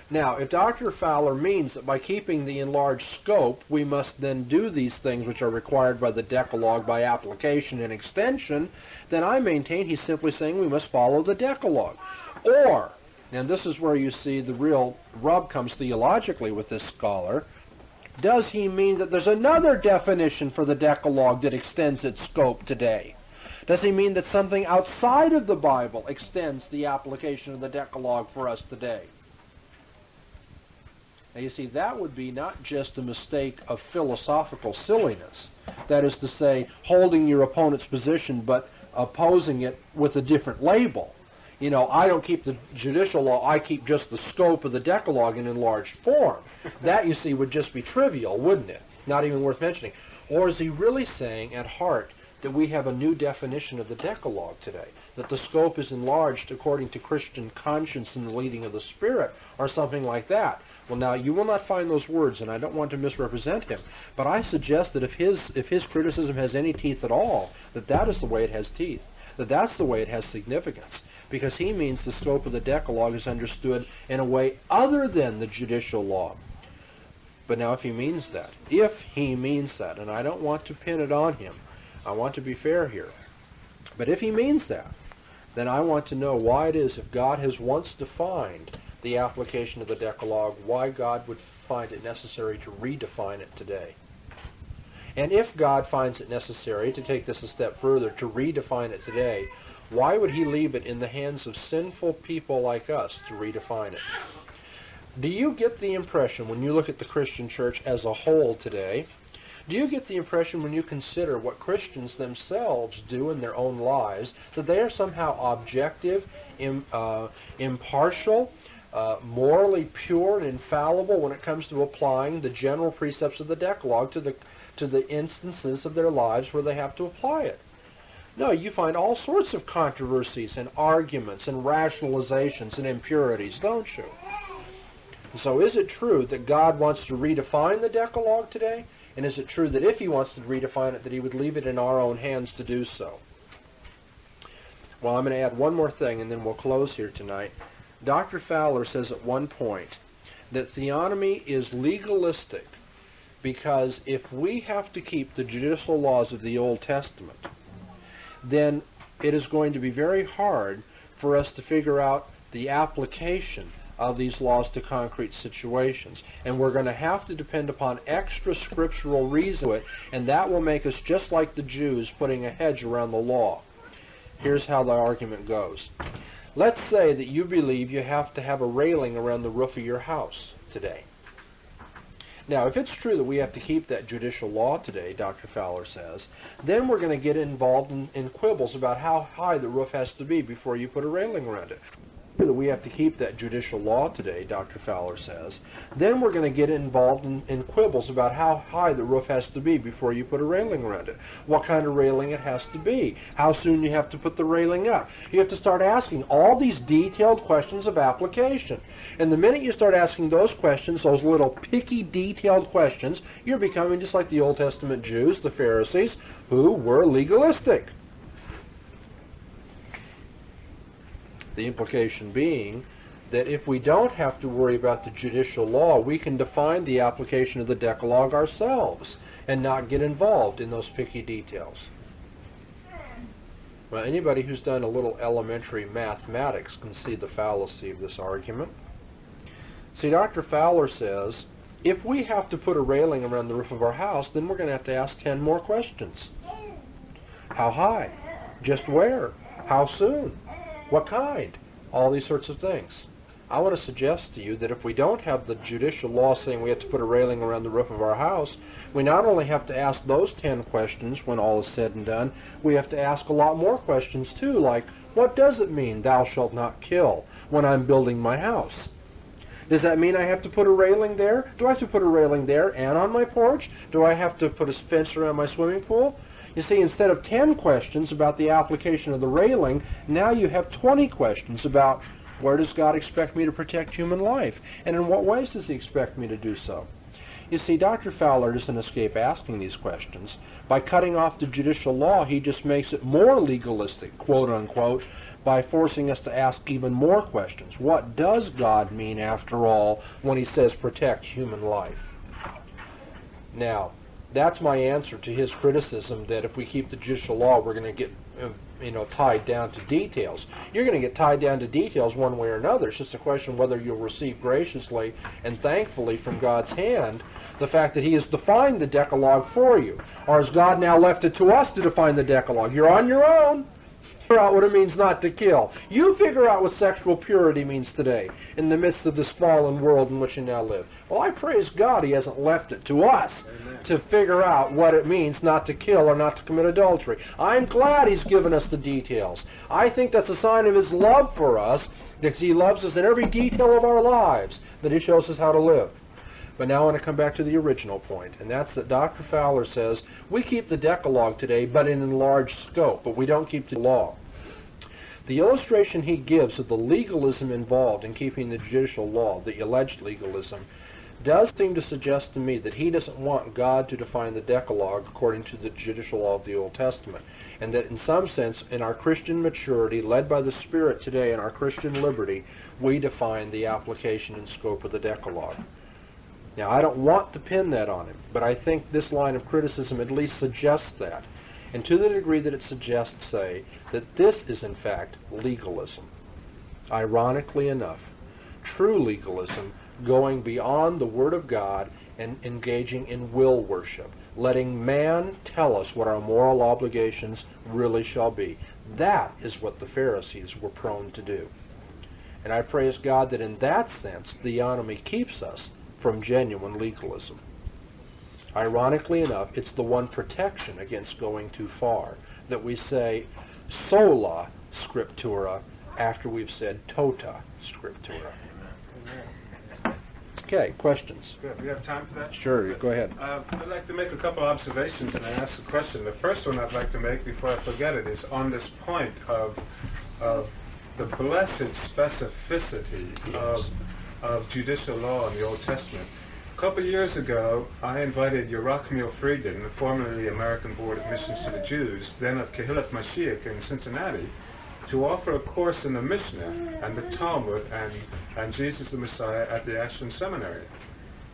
Now, if Dr. Fowler means that by keeping the enlarged scope, we must then do these things which are required by the Decalogue by application and extension, then I maintain he's simply saying we must follow the Decalogue. Or, and this is where you see the real rub comes theologically with this scholar, does he mean that there's another definition for the Decalogue that extends its scope today? Does he mean that something outside of the Bible extends the application of the Decalogue for us today? Now you see, that would be not just a mistake of philosophical silliness, that is to say, holding your opponent's position but opposing it with a different label. You know, I don't keep the judicial law, I keep just the scope of the Decalogue in enlarged form. That, you see, would just be trivial, wouldn't it? Not even worth mentioning. Or is he really saying at heart that we have a new definition of the Decalogue today, that the scope is enlarged according to Christian conscience and the leading of the Spirit, or something like that? Well, now, you will not find those words, and I don't want to misrepresent him, but I suggest that if his criticism has any teeth at all, that is the way it has teeth, that's the way it has significance, because he means the scope of the Decalogue is understood in a way other than the judicial law. But now, if he means that, and I don't want to pin it on him, I want to be fair here, but if he means that, then I want to know why it is, if God has once defined the application of the Decalogue, why God would find it necessary to redefine it today. And if God finds it necessary to take this a step further, to redefine it today, why would he leave it in the hands of sinful people like us to redefine it? Do you get the impression, when you look at the Christian church as a whole today, do you get the impression when you consider what Christians themselves do in their own lives, that they are somehow objective, impartial, morally pure and infallible when it comes to applying the general precepts of the Decalogue to the instances of their lives where they have to apply it? No, you find all sorts of controversies and arguments and rationalizations and impurities, don't you? So is it true that God wants to redefine the Decalogue today? And is it true that if he wants to redefine it, that he would leave it in our own hands to do so? Well, I'm going to add one more thing, and then we'll close here tonight. Dr. Fowler says at one point that theonomy is legalistic because if we have to keep the judicial laws of the Old Testament, then it is going to be very hard for us to figure out the application of these laws to concrete situations. And we're going to have to depend upon extra scriptural reason, and that will make us just like the Jews putting a hedge around the law. Here's how the argument goes. Let's say that you believe you have to have a railing around the roof of your house today. Now, if it's true that we have to keep that judicial law today, Dr. Fowler says, then we're going to get involved in quibbles about how high the roof has to be before you put a railing around it. that we have to keep that judicial law today, Dr. Fowler says, then we're going to get involved in quibbles about how high the roof has to be before you put a railing around it, what kind of railing it has to be, how soon you have to put the railing up. You have to start asking all these detailed questions of application. And the minute you start asking those questions, those little picky, detailed questions, you're becoming just like the Old Testament Jews, the Pharisees, who were legalistic. The implication being that if we don't have to worry about the judicial law, we can define the application of the Decalogue ourselves and not get involved in those picky details. Well, anybody who's done a little elementary mathematics can see the fallacy of this argument. See, Dr. Fowler says, if we have to put a railing around the roof of our house, then we're going to ask 10 more questions. How high? Just where? How soon? What kind? All these sorts of things. I want to suggest to you that if we don't have the judicial law saying we have to put a railing around the roof of our house, we not only have to ask those 10 questions when all is said and done, we have to ask a lot more questions too, like, what does it mean, thou shalt not kill, when I'm building my house? Does that mean I have to put a railing there? Do I have to put a railing there and on my porch? Do I have to put a fence around my swimming pool? You see, instead of 10 questions about the application of the railing, now you have 20 questions about where does God expect me to protect human life, and in what ways does he expect me to do so? You see, Dr. Fowler doesn't escape asking these questions. By cutting off the judicial law, he just makes it more legalistic, quote unquote, by forcing us to ask even more questions. What does God mean, after all, when he says protect human life? Now, that's my answer to his criticism that if we keep the judicial law, we're going to get tied down to details. You're going to get tied down to details one way or another. It's just a question of whether you'll receive graciously and thankfully from God's hand the fact that he has defined the Decalogue for you. Or has God now left it to us to define the Decalogue? You're on your own. Figure out what it means not to kill. You figure out what sexual purity means today in the midst of this fallen world in which you now live. Well, I praise God he hasn't left it to us to figure out what it means not to kill or not to commit adultery. I'm glad he's given us the details. I think that's a sign of his love for us, that he loves us in every detail of our lives, that he shows us how to live. But now I want to come back to the original point, and that's that Dr. Fowler says we keep the Decalogue today, but in enlarged scope, but we don't keep the law. The illustration he gives of the legalism involved in keeping the judicial law, the alleged legalism, does seem to suggest to me that he doesn't want God to define the Decalogue according to the judicial law of the Old Testament, and that in some sense, in our Christian maturity, led by the Spirit today, in our Christian liberty, we define the application and scope of the Decalogue. Now, I don't want to pin that on him, but I think this line of criticism at least suggests that. And to the degree that it suggests, say, that this is in fact legalism. Ironically enough, true legalism going beyond the Word of God and engaging in will worship, letting man tell us what our moral obligations really shall be. That is what the Pharisees were prone to do. And I praise God that in that sense, Theonomy keeps us from genuine legalism. Ironically enough, it's the one protection against going too far, that we say sola scriptura after we've said tota scriptura. Okay, questions? Good. We have time for that? Sure, go ahead. I'd like to make a couple observations and ask a question. The first one I'd like to make before I forget it is on this point of the blessed specificity of judicial law in the Old Testament. A couple of years ago, I invited Yerachmiel Frieden, formerly the American Board of Missions to the Jews, then of Kehillat Mashiach in Cincinnati, to offer a course in the Mishnah and the Talmud and Jesus the Messiah at the Ashland Seminary.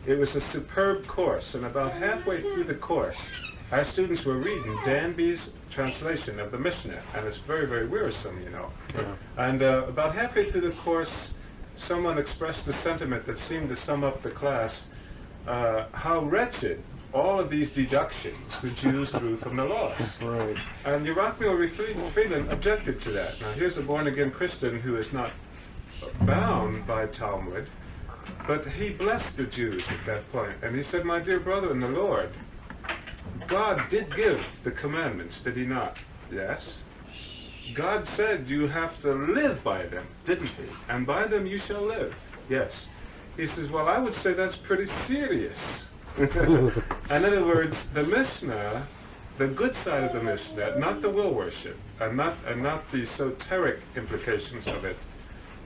It was a superb course, and about halfway through the course, our students were reading Danby's translation of the Mishnah, and it's very, very wearisome, you know. Yeah. And about halfway through the course, someone expressed the sentiment that seemed to sum up the class, how wretched all of these deductions the Jews drew from the laws. Right. And Yerachmiel Frieden objected to that. Now, here's a born-again Christian who is not bound by Talmud, but he blessed the Jews at that point. And he said, my dear brother in the Lord, God did give the commandments, did he not? Yes. God said you have to live by them, didn't he? And by them you shall live. Yes. He says, well, I would say that's pretty serious. In other words, the Mishnah, the good side of the Mishnah, not the will worship, and not the esoteric implications of it,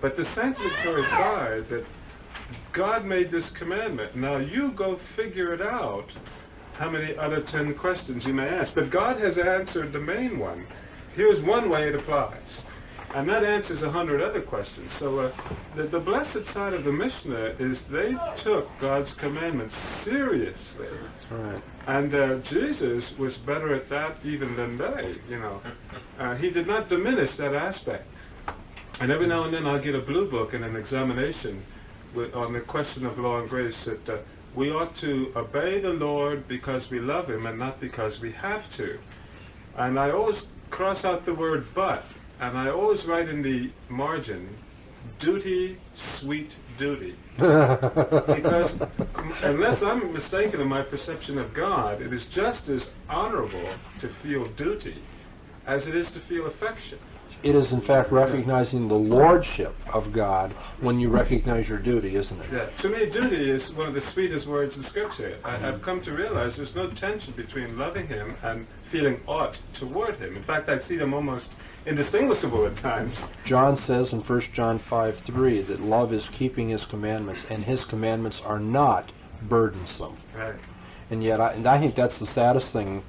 but the sanctificatory side that God made this commandment. Now you go figure it out how many other 10 questions you may ask. But God has answered the main one. Here's one way it applies. And that answers 100 other questions. So the blessed side of the Mishnah is they took God's commandments seriously. Right. And Jesus was better at that even than they, He did not diminish that aspect. And every now and then I'll get a blue book in an examination on the question of law and grace that we ought to obey the Lord because we love Him and not because we have to. And I always cross out the word but, and I always write in the margin, duty, sweet duty. Because unless I'm mistaken in my perception of God, it is just as honorable to feel duty as it is to feel affection. It is, in fact, recognizing the lordship of God when you recognize your duty, isn't it? Yeah. To me, duty is one of the sweetest words in Scripture. I've come to realize there's no tension between loving Him and feeling ought toward Him. In fact, I see them almost indistinguishable at times. John says in 1 John 5:3 that love is keeping His commandments, and His commandments are not burdensome. Right. And yet, I think that's the saddest thing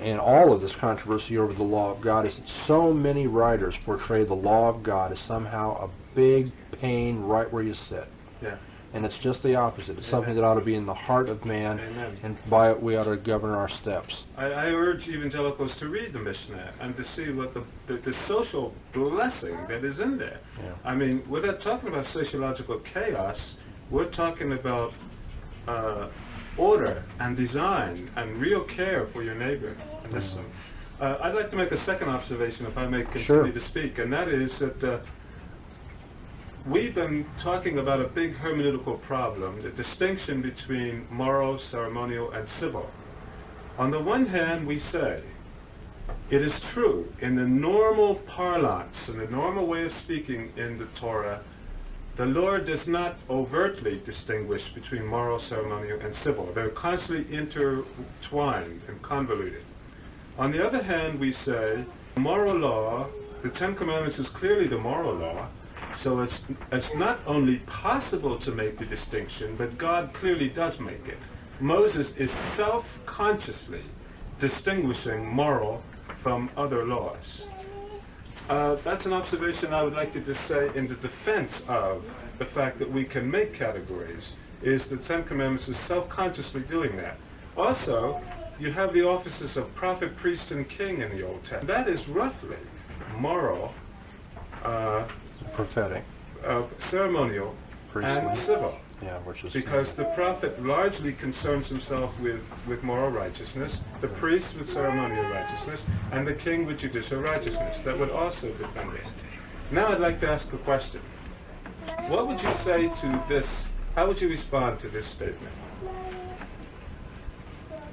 in all of this controversy over the law of God, is that so many writers portray the law of God as somehow a big pain right where you sit. Yeah. And it's just the opposite. It's something that ought to be in the heart of man, Amen. and by it we ought to govern our steps. I urge evangelicals to read the Mishnah and to see what the social blessing that is in there. Yeah. I mean, we're not talking about sociological chaos. We're talking about order and design and real care for your neighbor. And this, I'd like to make a second observation, if I may continue Sure. to speak, and that is that we've been talking about a big hermeneutical problem, the distinction between moral, ceremonial, and civil. On the one hand, we say, it is true, in the normal parlance, in the normal way of speaking in the Torah, the Lord does not overtly distinguish between moral, ceremonial, and civil. They're constantly intertwined and convoluted. On the other hand, we say, moral law, the Ten Commandments is clearly the moral law, so it's not only possible to make the distinction, but God clearly does make it. Moses is self-consciously distinguishing moral from other laws. That's an observation I would like to just say in the defense of the fact that we can make categories, is the Ten Commandments is self-consciously doing that. Also, you have the offices of prophet, priest, and king in the Old Testament. That is roughly moral, Prophetic. ceremonial, and Priestly. civil. Yeah, which is Because the prophet largely concerns himself with moral righteousness, the priest with ceremonial righteousness, and the king with judicial righteousness. That would also defend us. Now I'd like to ask a question. What would you say to this? How would you respond to this statement?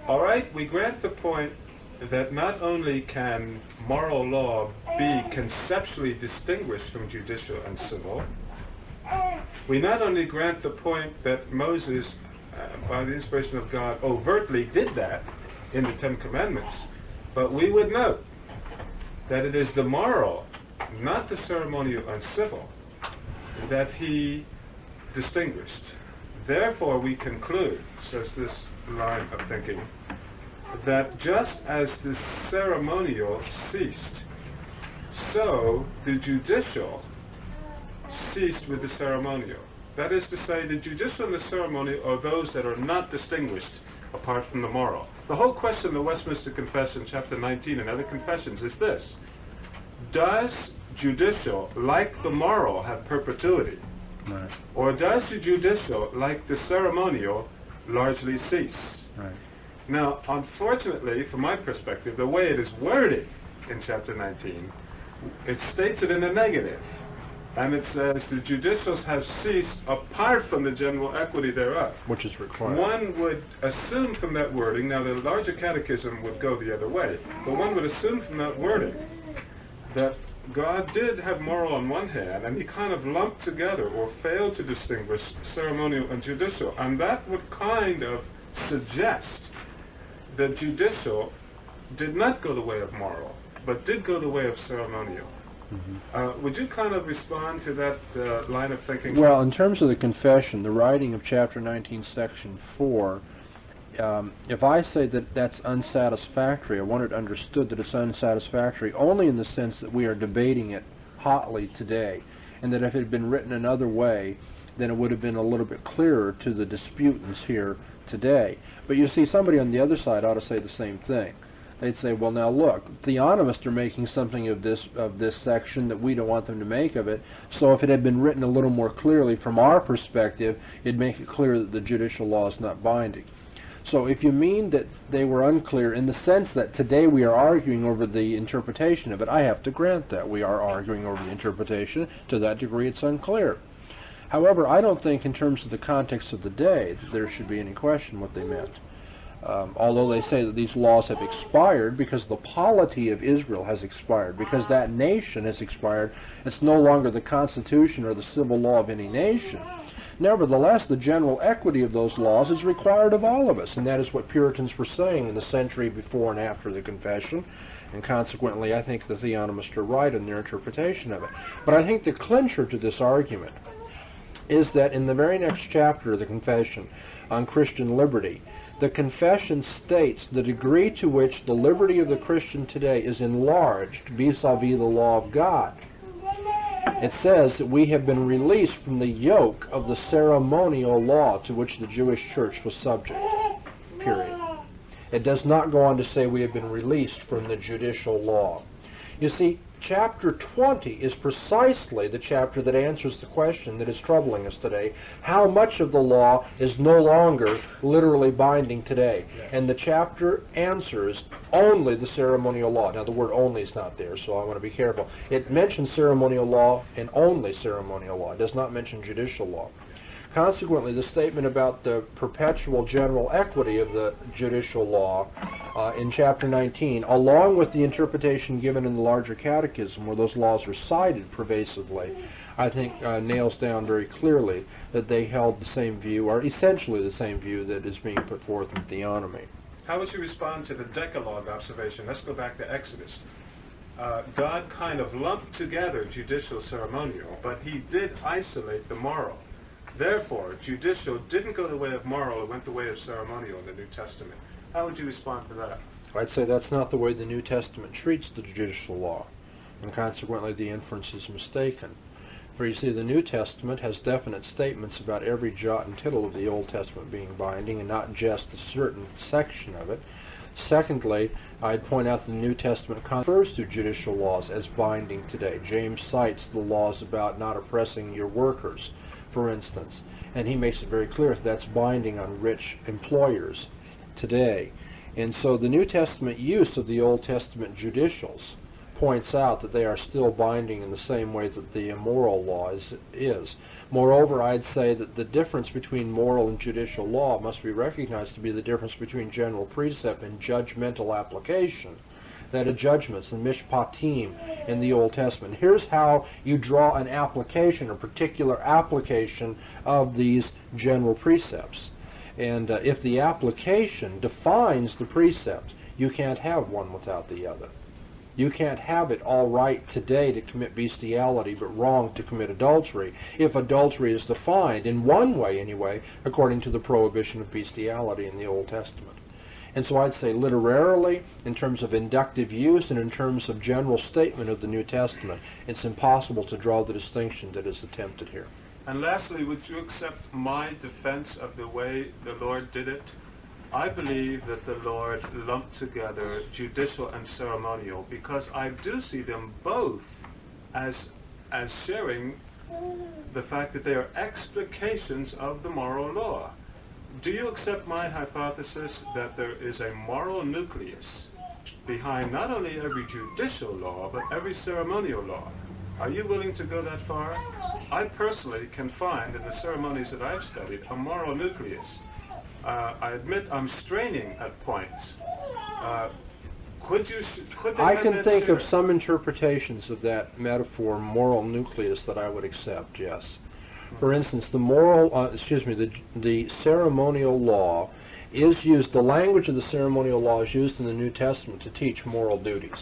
All right, we grant the point that not only can moral law be conceptually distinguished from judicial and civil, we not only grant the point that Moses, by the inspiration of God, overtly did that in the Ten Commandments, but we would note that it is the moral, not the ceremonial and civil, that he distinguished. Therefore, we conclude, says this line of thinking, that just as the ceremonial ceased, so the judicial ceased with the ceremonial. That is to say, the judicial and the ceremonial are those that are not distinguished apart from the moral. The whole question of the Westminster Confession, chapter 19, and other confessions is this: does judicial, like the moral, have perpetuity? Right. Or does the judicial, like the ceremonial, largely cease? Right. Now, unfortunately, from my perspective, the way it is worded in chapter 19, it states it in the negative. And it says the judicials have ceased apart from the general equity thereof. Which is required. One would assume from that wording, now the larger catechism would go the other way, but one would assume from that wording that God did have moral on one hand, and he kind of lumped together or failed to distinguish ceremonial and judicial, and that would kind of suggest that judicial did not go the way of moral, but did go the way of ceremonial. Would you kind of respond to that line of thinking? Well, in terms of the confession, the writing of chapter 19, section 4, if I say that that's unsatisfactory, I want it understood that it's unsatisfactory only in the sense that we are debating it hotly today, and that if it had been written another way, then it would have been a little bit clearer to the disputants here today. But you see, somebody on the other side ought to say the same thing. They'd say, well, now look, theonomists are making something of this section that we don't want them to make of it, so if it had been written a little more clearly from our perspective, it'd make it clear that the judicial law is not binding. So if you mean that they were unclear in the sense that today we are arguing over the interpretation of it, I have to grant that. We are arguing over the interpretation. To that degree, it's unclear. However, I don't think in terms of the context of the day that there should be any question what they meant. Although they say that these laws have expired because the polity of Israel has expired, because that nation has expired, it's no longer the constitution or the civil law of any nation. Nevertheless, the general equity of those laws is required of all of us, and that is what Puritans were saying in the century before and after the Confession, and consequently I think the theonomists are right in their interpretation of it. But I think the clincher to this argument is that in the very next chapter of the Confession on Christian liberty, the Confession states the degree to which the liberty of the Christian today is enlarged vis-a-vis the law of God. It says that we have been released from the yoke of the ceremonial law to which the Jewish church was subject, period. It does not go on to say we have been released from the judicial law. You see, chapter 20 is precisely the chapter that answers the question that is troubling us today. How much of the law is no longer literally binding today? And the chapter answers only the ceremonial law. Now, the word only is not there, so I want to be careful. It mentions ceremonial law and only ceremonial law. It does not mention judicial law. Consequently, the statement about the perpetual general equity of the judicial law in chapter 19, along with the interpretation given in the larger catechism where those laws are cited pervasively, I think nails down very clearly that they held the same view, or essentially the same view that is being put forth in Theonomy. How would you respond to the Decalogue observation? Let's go back to Exodus. God kind of lumped together judicial ceremonial, but he did isolate the moral. Therefore, judicial didn't go the way of moral, it went the way of ceremonial in the New Testament. How would you respond to that? I'd say that's not the way the New Testament treats the judicial law, and consequently the inference is mistaken. For you see, the New Testament has definite statements about every jot and tittle of the Old Testament being binding, and not just a certain section of it. Secondly, I'd point out that the New Testament refers to judicial laws as binding today. James cites the laws about not oppressing your workers, for instance, and he makes it very clear that that's binding on rich employers today. And so the New Testament use of the Old Testament judicials points out that they are still binding in the same way that the immoral law is. Moreover, I'd say that the difference between moral and judicial law must be recognized to be the difference between general precept and judgmental application. That of judgments and mishpatim in the Old Testament. Here's how you draw an application, a particular application of these general precepts. And if the application defines the precept, you can't have one without the other. You can't have it all right today to commit bestiality, but wrong to commit adultery, if adultery is defined, in one way anyway, according to the prohibition of bestiality in the Old Testament. And so I'd say literarily, in terms of inductive use, and in terms of general statement of the New Testament, it's impossible to draw the distinction that is attempted here. And lastly, would you accept my defense of the way the Lord did it? I believe that the Lord lumped together judicial and ceremonial because I do see them both as sharing the fact that they are explications of the moral law. Do you accept my hypothesis that there is a moral nucleus behind not only every judicial law, but every ceremonial law? Are you willing to go that far? I personally can find in the ceremonies that I've studied a moral nucleus. I admit I'm straining at points. Could they I have can that think of theory? some interpretations of that metaphor, moral nucleus, that I would accept, yes. For instance, the ceremonial law is used, the language of the ceremonial law is used in the New Testament to teach moral duties.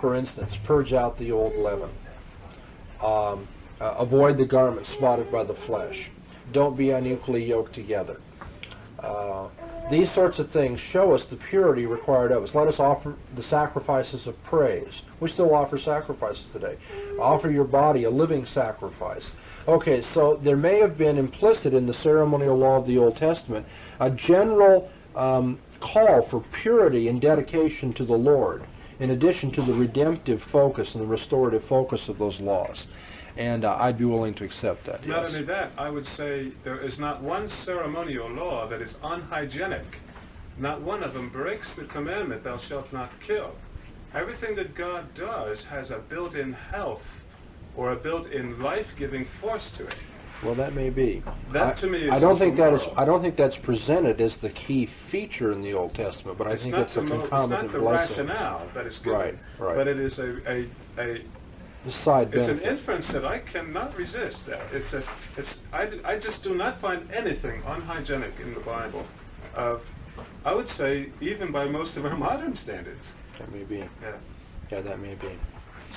For instance, purge out the old leaven. Avoid the garment spotted by the flesh. Don't be unequally yoked together. These sorts of things show us the purity required of us. Let us offer the sacrifices of praise. We still offer sacrifices today. Offer your body a living sacrifice. Okay, so there may have been implicit in the ceremonial law of the Old Testament a general call for purity and dedication to the Lord, in addition to the redemptive focus and the restorative focus of those laws. And I'd be willing to accept that, Not yes. only that, I would say there is not one ceremonial law that is unhygienic. Not one of them breaks the commandment, thou shalt not kill. Everything that God does has a built-in health or a built-in life-giving force to it. Well, that may be. That to me is I don't think that is. moral. I don't think that's presented as the key feature in the Old Testament, but I think it's a concomitant it's not the blessing. rationale that is given, Right, right. but it is a The side it's an benefit. inference that I cannot resist. I just do not find anything unhygienic in the Bible. I would say even by most of our modern standards. That may be. Yeah. Yeah, that may be.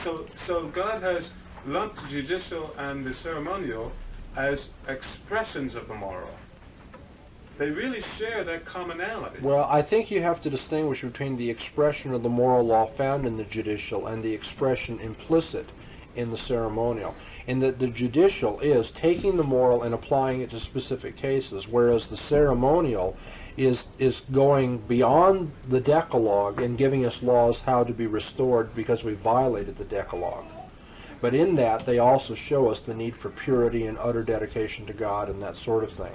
So God has lumped the judicial and the ceremonial as expressions of the moral. They really share that commonality. Well, I think you have to distinguish between the expression of the moral law found in the judicial and the expression implicit in the ceremonial. And that the judicial is taking the moral and applying it to specific cases, whereas the ceremonial is going beyond the Decalogue and giving us laws how to be restored because we violated the Decalogue. But in that, they also show us the need for purity and utter dedication to God and that sort of thing.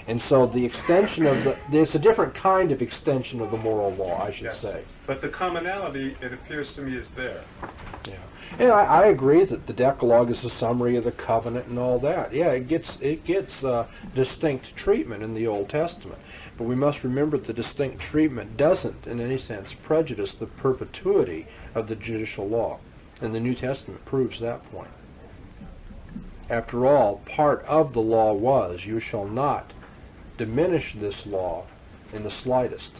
And so the extension of there's a different kind of extension of the moral law, I should Yes. say. But the commonality, it appears to me, is there. Yeah. And I agree that the Decalogue is a summary of the covenant and all that. Yeah, it gets distinct treatment in the Old Testament. But we must remember that the distinct treatment doesn't, in any sense, prejudice the perpetuity of the judicial law. And the New Testament proves that point. After all, part of the law was, you shall not diminish this law in the slightest.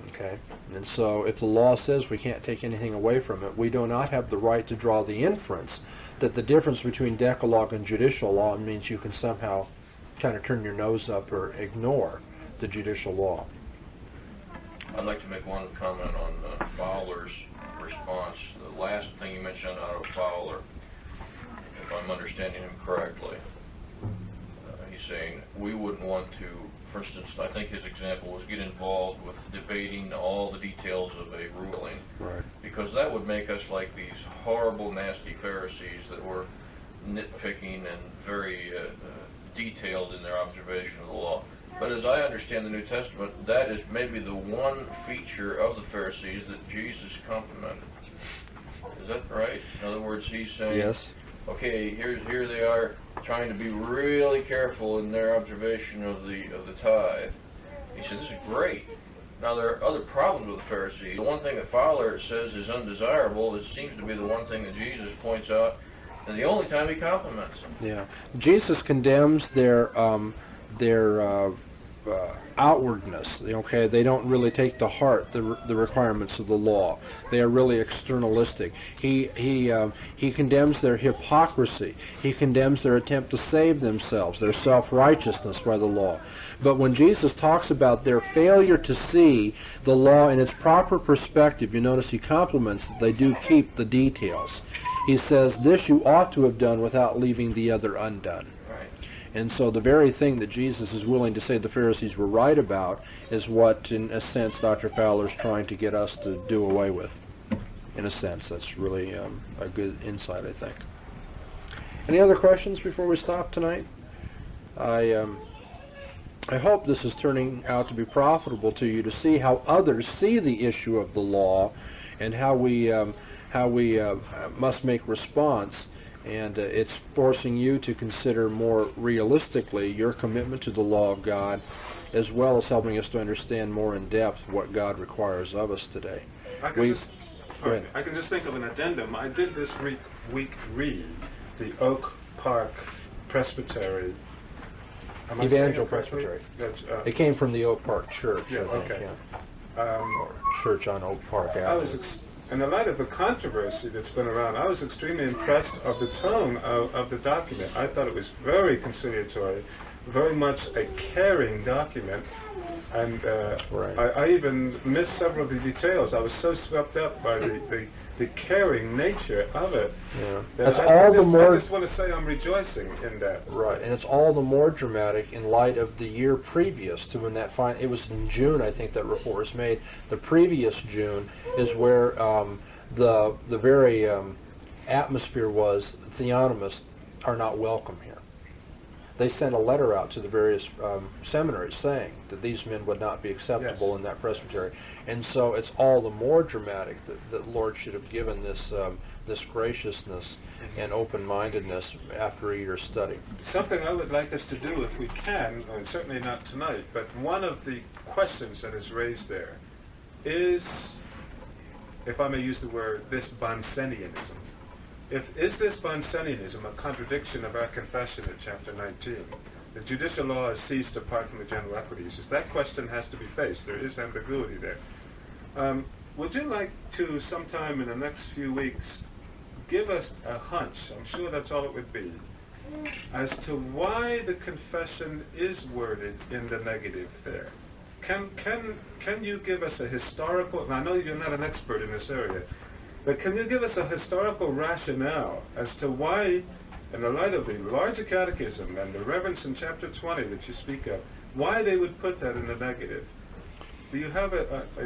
Okay? And so if the law says we can't take anything away from it, we do not have the right to draw the inference that the difference between Decalogue and judicial law means you can somehow kind of turn your nose up or ignore the judicial law. I'd like to make one comment on Fowler's response. The last thing you mentioned out of Fowler, if I'm understanding him correctly, he's saying we wouldn't want to, for instance, I think his example was get involved with debating all the details of a ruling. Right. Because that would make us like these horrible, nasty Pharisees that were nitpicking and very detailed in their observation of the law. But as I understand the New Testament, that is maybe the one feature of the Pharisees that Jesus complimented. Is that right? In other words, he's saying, Yes. okay, here they are trying to be really careful in their observation of the tithe. He said, this is great. Now, there are other problems with the Pharisees. The one thing that Fowler says is undesirable, it seems to be the one thing that Jesus points out, and the only time he compliments them. Yeah. Jesus condemns their outwardness. Okay, they don't really take to heart the requirements of the law. They are really externalistic. He condemns their hypocrisy. He condemns their attempt to save themselves, their self-righteousness by the law. But when Jesus talks about their failure to see the law in its proper perspective, you notice he compliments that they do keep the details. He says, this you ought to have done without leaving the other undone. And so the very thing that Jesus is willing to say the Pharisees were right about is what, in a sense, Dr. Fowler's trying to get us to do away with. In a sense, that's really a good insight, I think. Any other questions before we stop tonight? I hope this is turning out to be profitable to you to see how others see the issue of the law and how we must make response. And it's forcing you to consider more realistically your commitment to the law of God as well as helping us to understand more in depth what God requires of us today. I can just think of an addendum. I did this week read the Oak Park Presbytery. Evangel Presbytery. It came from the Oak Park Church. Yeah, I think, okay. Or Church on Oak Park Avenue. In the light of the controversy that's been around, I was extremely impressed of the tone of the document. I thought it was very conciliatory, very much a caring document, and Right. I even missed several of the details. I was so swept up by the caring nature of it. Yeah. that That's I all the more. I just want to say I'm rejoicing in that. Right, and it's all the more dramatic in light of the year previous to when that it was in June, I think, that report was made. The previous June is where the very atmosphere was theonomists are not welcome here. They sent a letter out to the various seminaries saying that these men would not be acceptable Yes. in that presbytery, and so it's all the more dramatic that the Lord should have given this this graciousness and open-mindedness after a year's study. Something I would like us to do, if we can, and certainly not tonight, but one of the questions that is raised there is, if I may use the word, this Bahnsenianism. Is this Bahnsenianism a contradiction of our confession in chapter 19? The judicial law has ceased apart from the general equities. That question has to be faced. There is ambiguity there. Would you like to, sometime in the next few weeks, give us a hunch, I'm sure that's all it would be, as to why the confession is worded in the negative there? Can you give us a historical, and I know you're not an expert in this area, but can you give us a historical rationale as to why, in the light of the larger catechism and the reverence in chapter 20 that you speak of, why they would put that in the negative? Do you have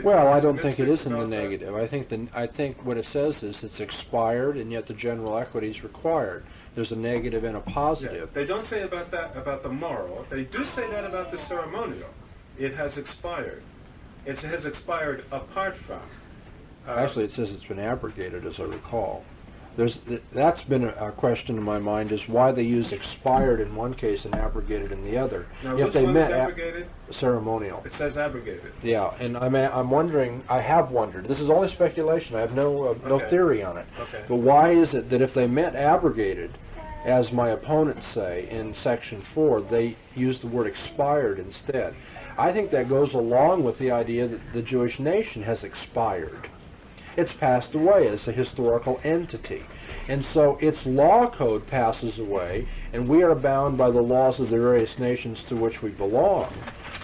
Well, I don't think it is in the about that? negative. I think what it says is it's expired, and yet the general equity is required. There's a negative and a positive. Yeah. They don't say about that, about the moral. They do say that about the ceremonial. It has expired. It has expired apart from. Actually, it says it's been abrogated, as I recall. That's been a question in my mind, is why they use expired in one case and abrogated in the other. Now, If which they one meant is abrogated? ceremonial. It says abrogated. Yeah, and I'm wondering, I have wondered, this is only speculation, I have no Okay. theory on it, Okay. but why is it that if they meant abrogated, as my opponents say in section 4, they use the word expired instead? I think that goes along with the idea that the Jewish nation has expired. It's passed away as a historical entity. And so its law code passes away, and we are bound by the laws of the various nations to which we belong.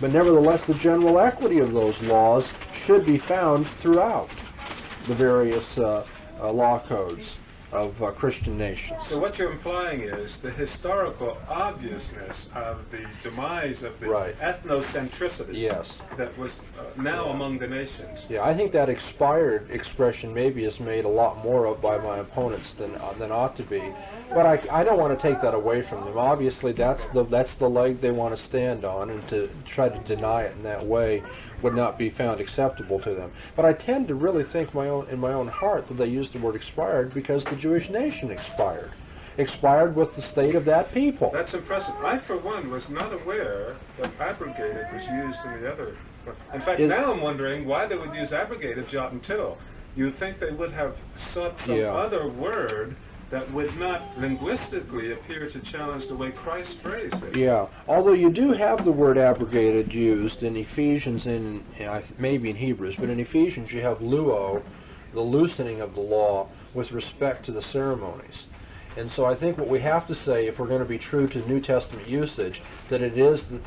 But nevertheless, the general equity of those laws should be found throughout the various law codes of Christian nations. So what you're implying is the historical obviousness of the demise of the Right. ethnocentricity Yes. that was now among the nations. Yeah, I think that expired expression maybe is made a lot more of by my opponents than ought to be. But I don't want to take that away from them. Obviously, that's the leg they want to stand on, and to try to deny it in that way would not be found acceptable to them. But I tend to really think in my own heart that they use the word expired because the Jewish nation expired with the state of that people. That's impressive. I, for one, was not aware that abrogated was used in the other. In fact, now I'm wondering why they would use abrogated, jot and tittle. You'd think they would have sought some other word that would not linguistically appear to challenge the way Christ phrased it. Yeah, although you do have the word abrogated used in Ephesians and maybe in Hebrews, but in Ephesians you have luo, the loosening of the law with respect to the ceremonies. And so I think what we have to say, if we're going to be true to New Testament usage, that it is that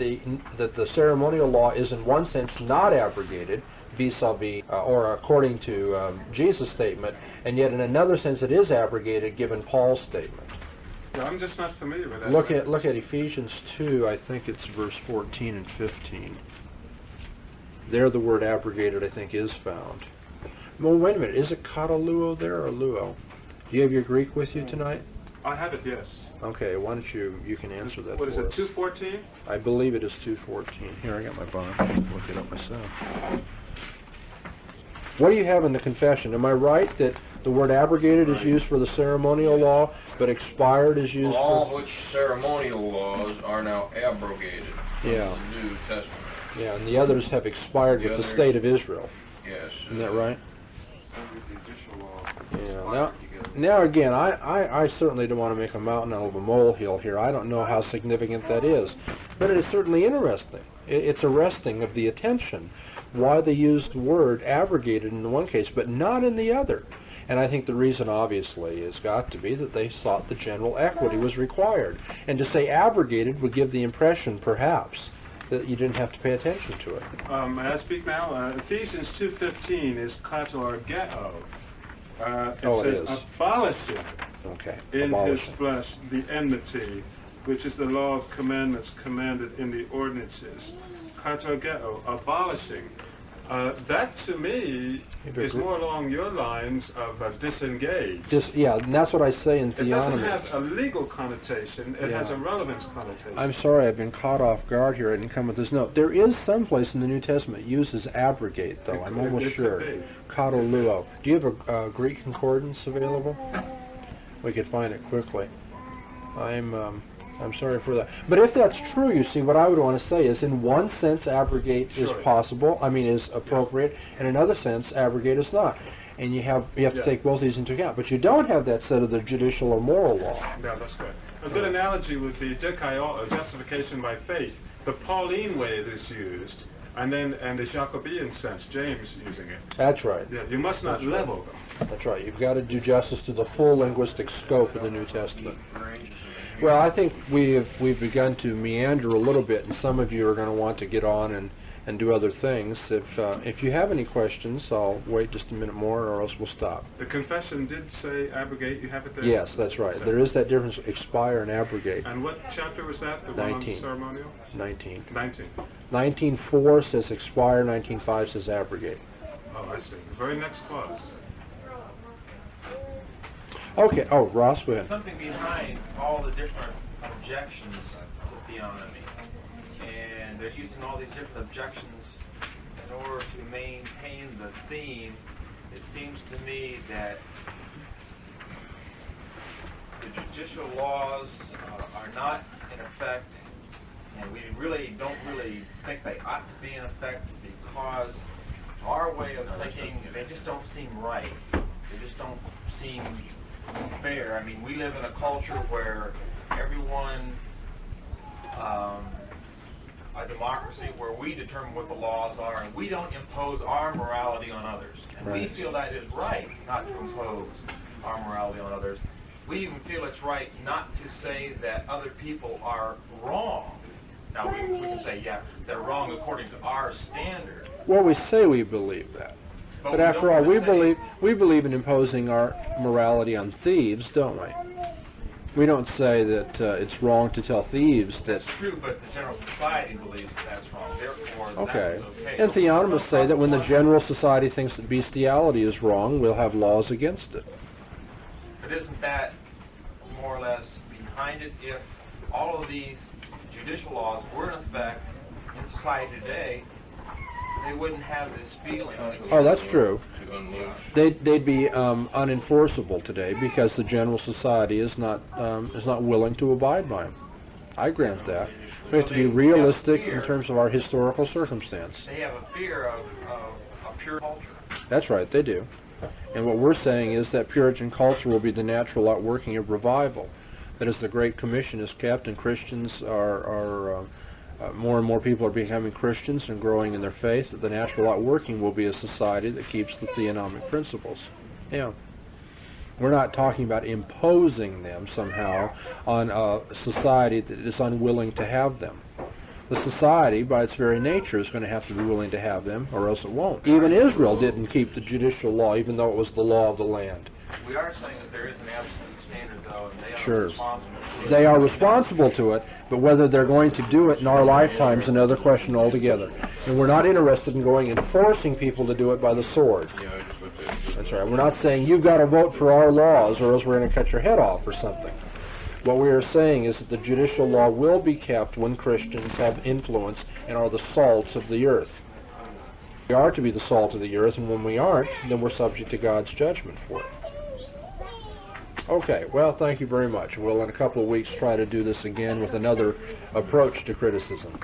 the ceremonial law is in one sense not abrogated, vis-a-vis, or according to Jesus' statement, and yet in another sense it is abrogated given Paul's statement. Yeah, I'm just not familiar with that. Look at Ephesians 2, I think it's verse 14 and 15. There the word abrogated, I think, is found. Well, wait a minute, is it kataluo there or luo? Do you have your Greek with you tonight? I have it, yes. Okay, why don't you can answer that What is for it, us. 2:14? I believe it is 2:14. Here, I got my Bible. I'll look it up myself. What do you have in the confession? Am I right that the word abrogated is used for the ceremonial law, but expired is used All for... which ceremonial laws are now abrogated from Yeah. the New Testament. Yeah, and the others have expired The with the others- state of Israel. Yes. Isn't that right? Under the judicial law. Yeah. expired together. Now again, I certainly don't want to make a mountain out of a molehill here. I don't know how significant that is. But it is certainly interesting. It's arresting of the attention why they used the word abrogated in the one case, but not in the other. And I think the reason, obviously, has got to be that they thought the general equity was required. And to say abrogated would give the impression, perhaps, that you didn't have to pay attention to it. May I speak now? Ephesians 2:15 is katorgeo. It says, is. abolishing Okay. in Abolishing. his flesh the enmity, which is the law of commandments commanded in the ordinances. Katorgeo, abolishing. That, to me, is more along your lines of disengage. Yeah, and that's what I say in It doesn't Theonomy. have a legal connotation, it has Yeah. a relevance connotation. I'm sorry, I've been caught off guard here. I didn't come with this note. There is some place in the New Testament that uses abrogate, though. I'm almost It could sure. be. Katoluo. Do you have a Greek concordance available? We could find it quickly. I'm sorry for that. But if that's true, you see, what I would want to say is, in one sense, abrogate is Sure. possible. Is appropriate. And in another sense, abrogate is not. And you have to Yeah. take both these into account. But you don't have that set of the judicial or moral law. Yeah, that's good. A good analogy would be dikaio, justification by faith. The Pauline way it is used, and the Jacobean sense, James using it. That's right. Yeah, you must not That's right. level them. That's right. You've got to do justice to the full linguistic scope of the New Testament. Well, I think we've begun to meander a little bit, and some of you are going to want to get on and do other things. If you have any questions, I'll wait just a minute more, or else we'll stop. The confession did say abrogate. You have it there? Yes, that's right. There is that difference, expire and abrogate. And what chapter was that? The 19. one on ceremonial? 19. 19. 19:4 says expire, 19:5 says abrogate. Oh, I see. The very next clause. Okay. Oh, Ross, go ahead. Something behind all the different objections to theonomy. And they're using all these different objections in order to maintain the theme. It seems to me that the judicial laws are not in effect, and we don't really think they ought to be in effect, because our way of thinking, they just don't seem right. They just don't seem fair. We live in a culture where everyone, a democracy where we determine what the laws are, and we don't impose our morality on others. And Right. we feel that is right not to impose our morality on others. We even feel it's right not to say that other people are wrong. Now, we can say, yeah, they're wrong according to our standard. Well, we say we believe that. But we after don't all, wanna say- we believe in imposing our morality on thieves, don't we? We don't say that it's wrong to tell thieves that. That's true, but the general society believes that's wrong. Therefore, Okay. that's okay. And theonomists say that when the general society thinks that bestiality is wrong, we'll have laws against it. But isn't that more or less behind it? If all of these judicial laws were in effect in society today, they wouldn't have this feeling. Oh, that's true. To unloose. They'd be unenforceable today because the general society is not willing to abide by them. I grant that. We have to be realistic in terms of our historical circumstance. They have a fear of a pure culture. That's right, they do. And what we're saying is that Puritan culture will be the natural outworking of revival. That as the Great Commission is kept and Christians are more and more people are becoming Christians and growing in their faith, that the natural outworking will be a society that keeps the theonomic principles. Yeah. We're not talking about imposing them somehow on a society that is unwilling to have them. The society, by its very nature, is going to have to be willing to have them, or else it won't. Even Israel didn't keep the judicial law, even though it was the law of the land. We are saying that there is an absolute standard, though, and they are Sure. responsible for it. They are responsible to it, but whether they're going to do it in our lifetime is another question altogether. And we're not interested in going and forcing people to do it by the sword. Yeah, I just looked at That's right. We're not saying you've got to vote for our laws or else we're going to cut your head off or something. What we are saying is that the judicial law will be kept when Christians have influence and are the salts of the earth. We are to be the salt of the earth, and when we aren't, then we're subject to God's judgment for it. Okay, well, thank you very much. We'll, in a couple of weeks, try to do this again with another approach to criticism.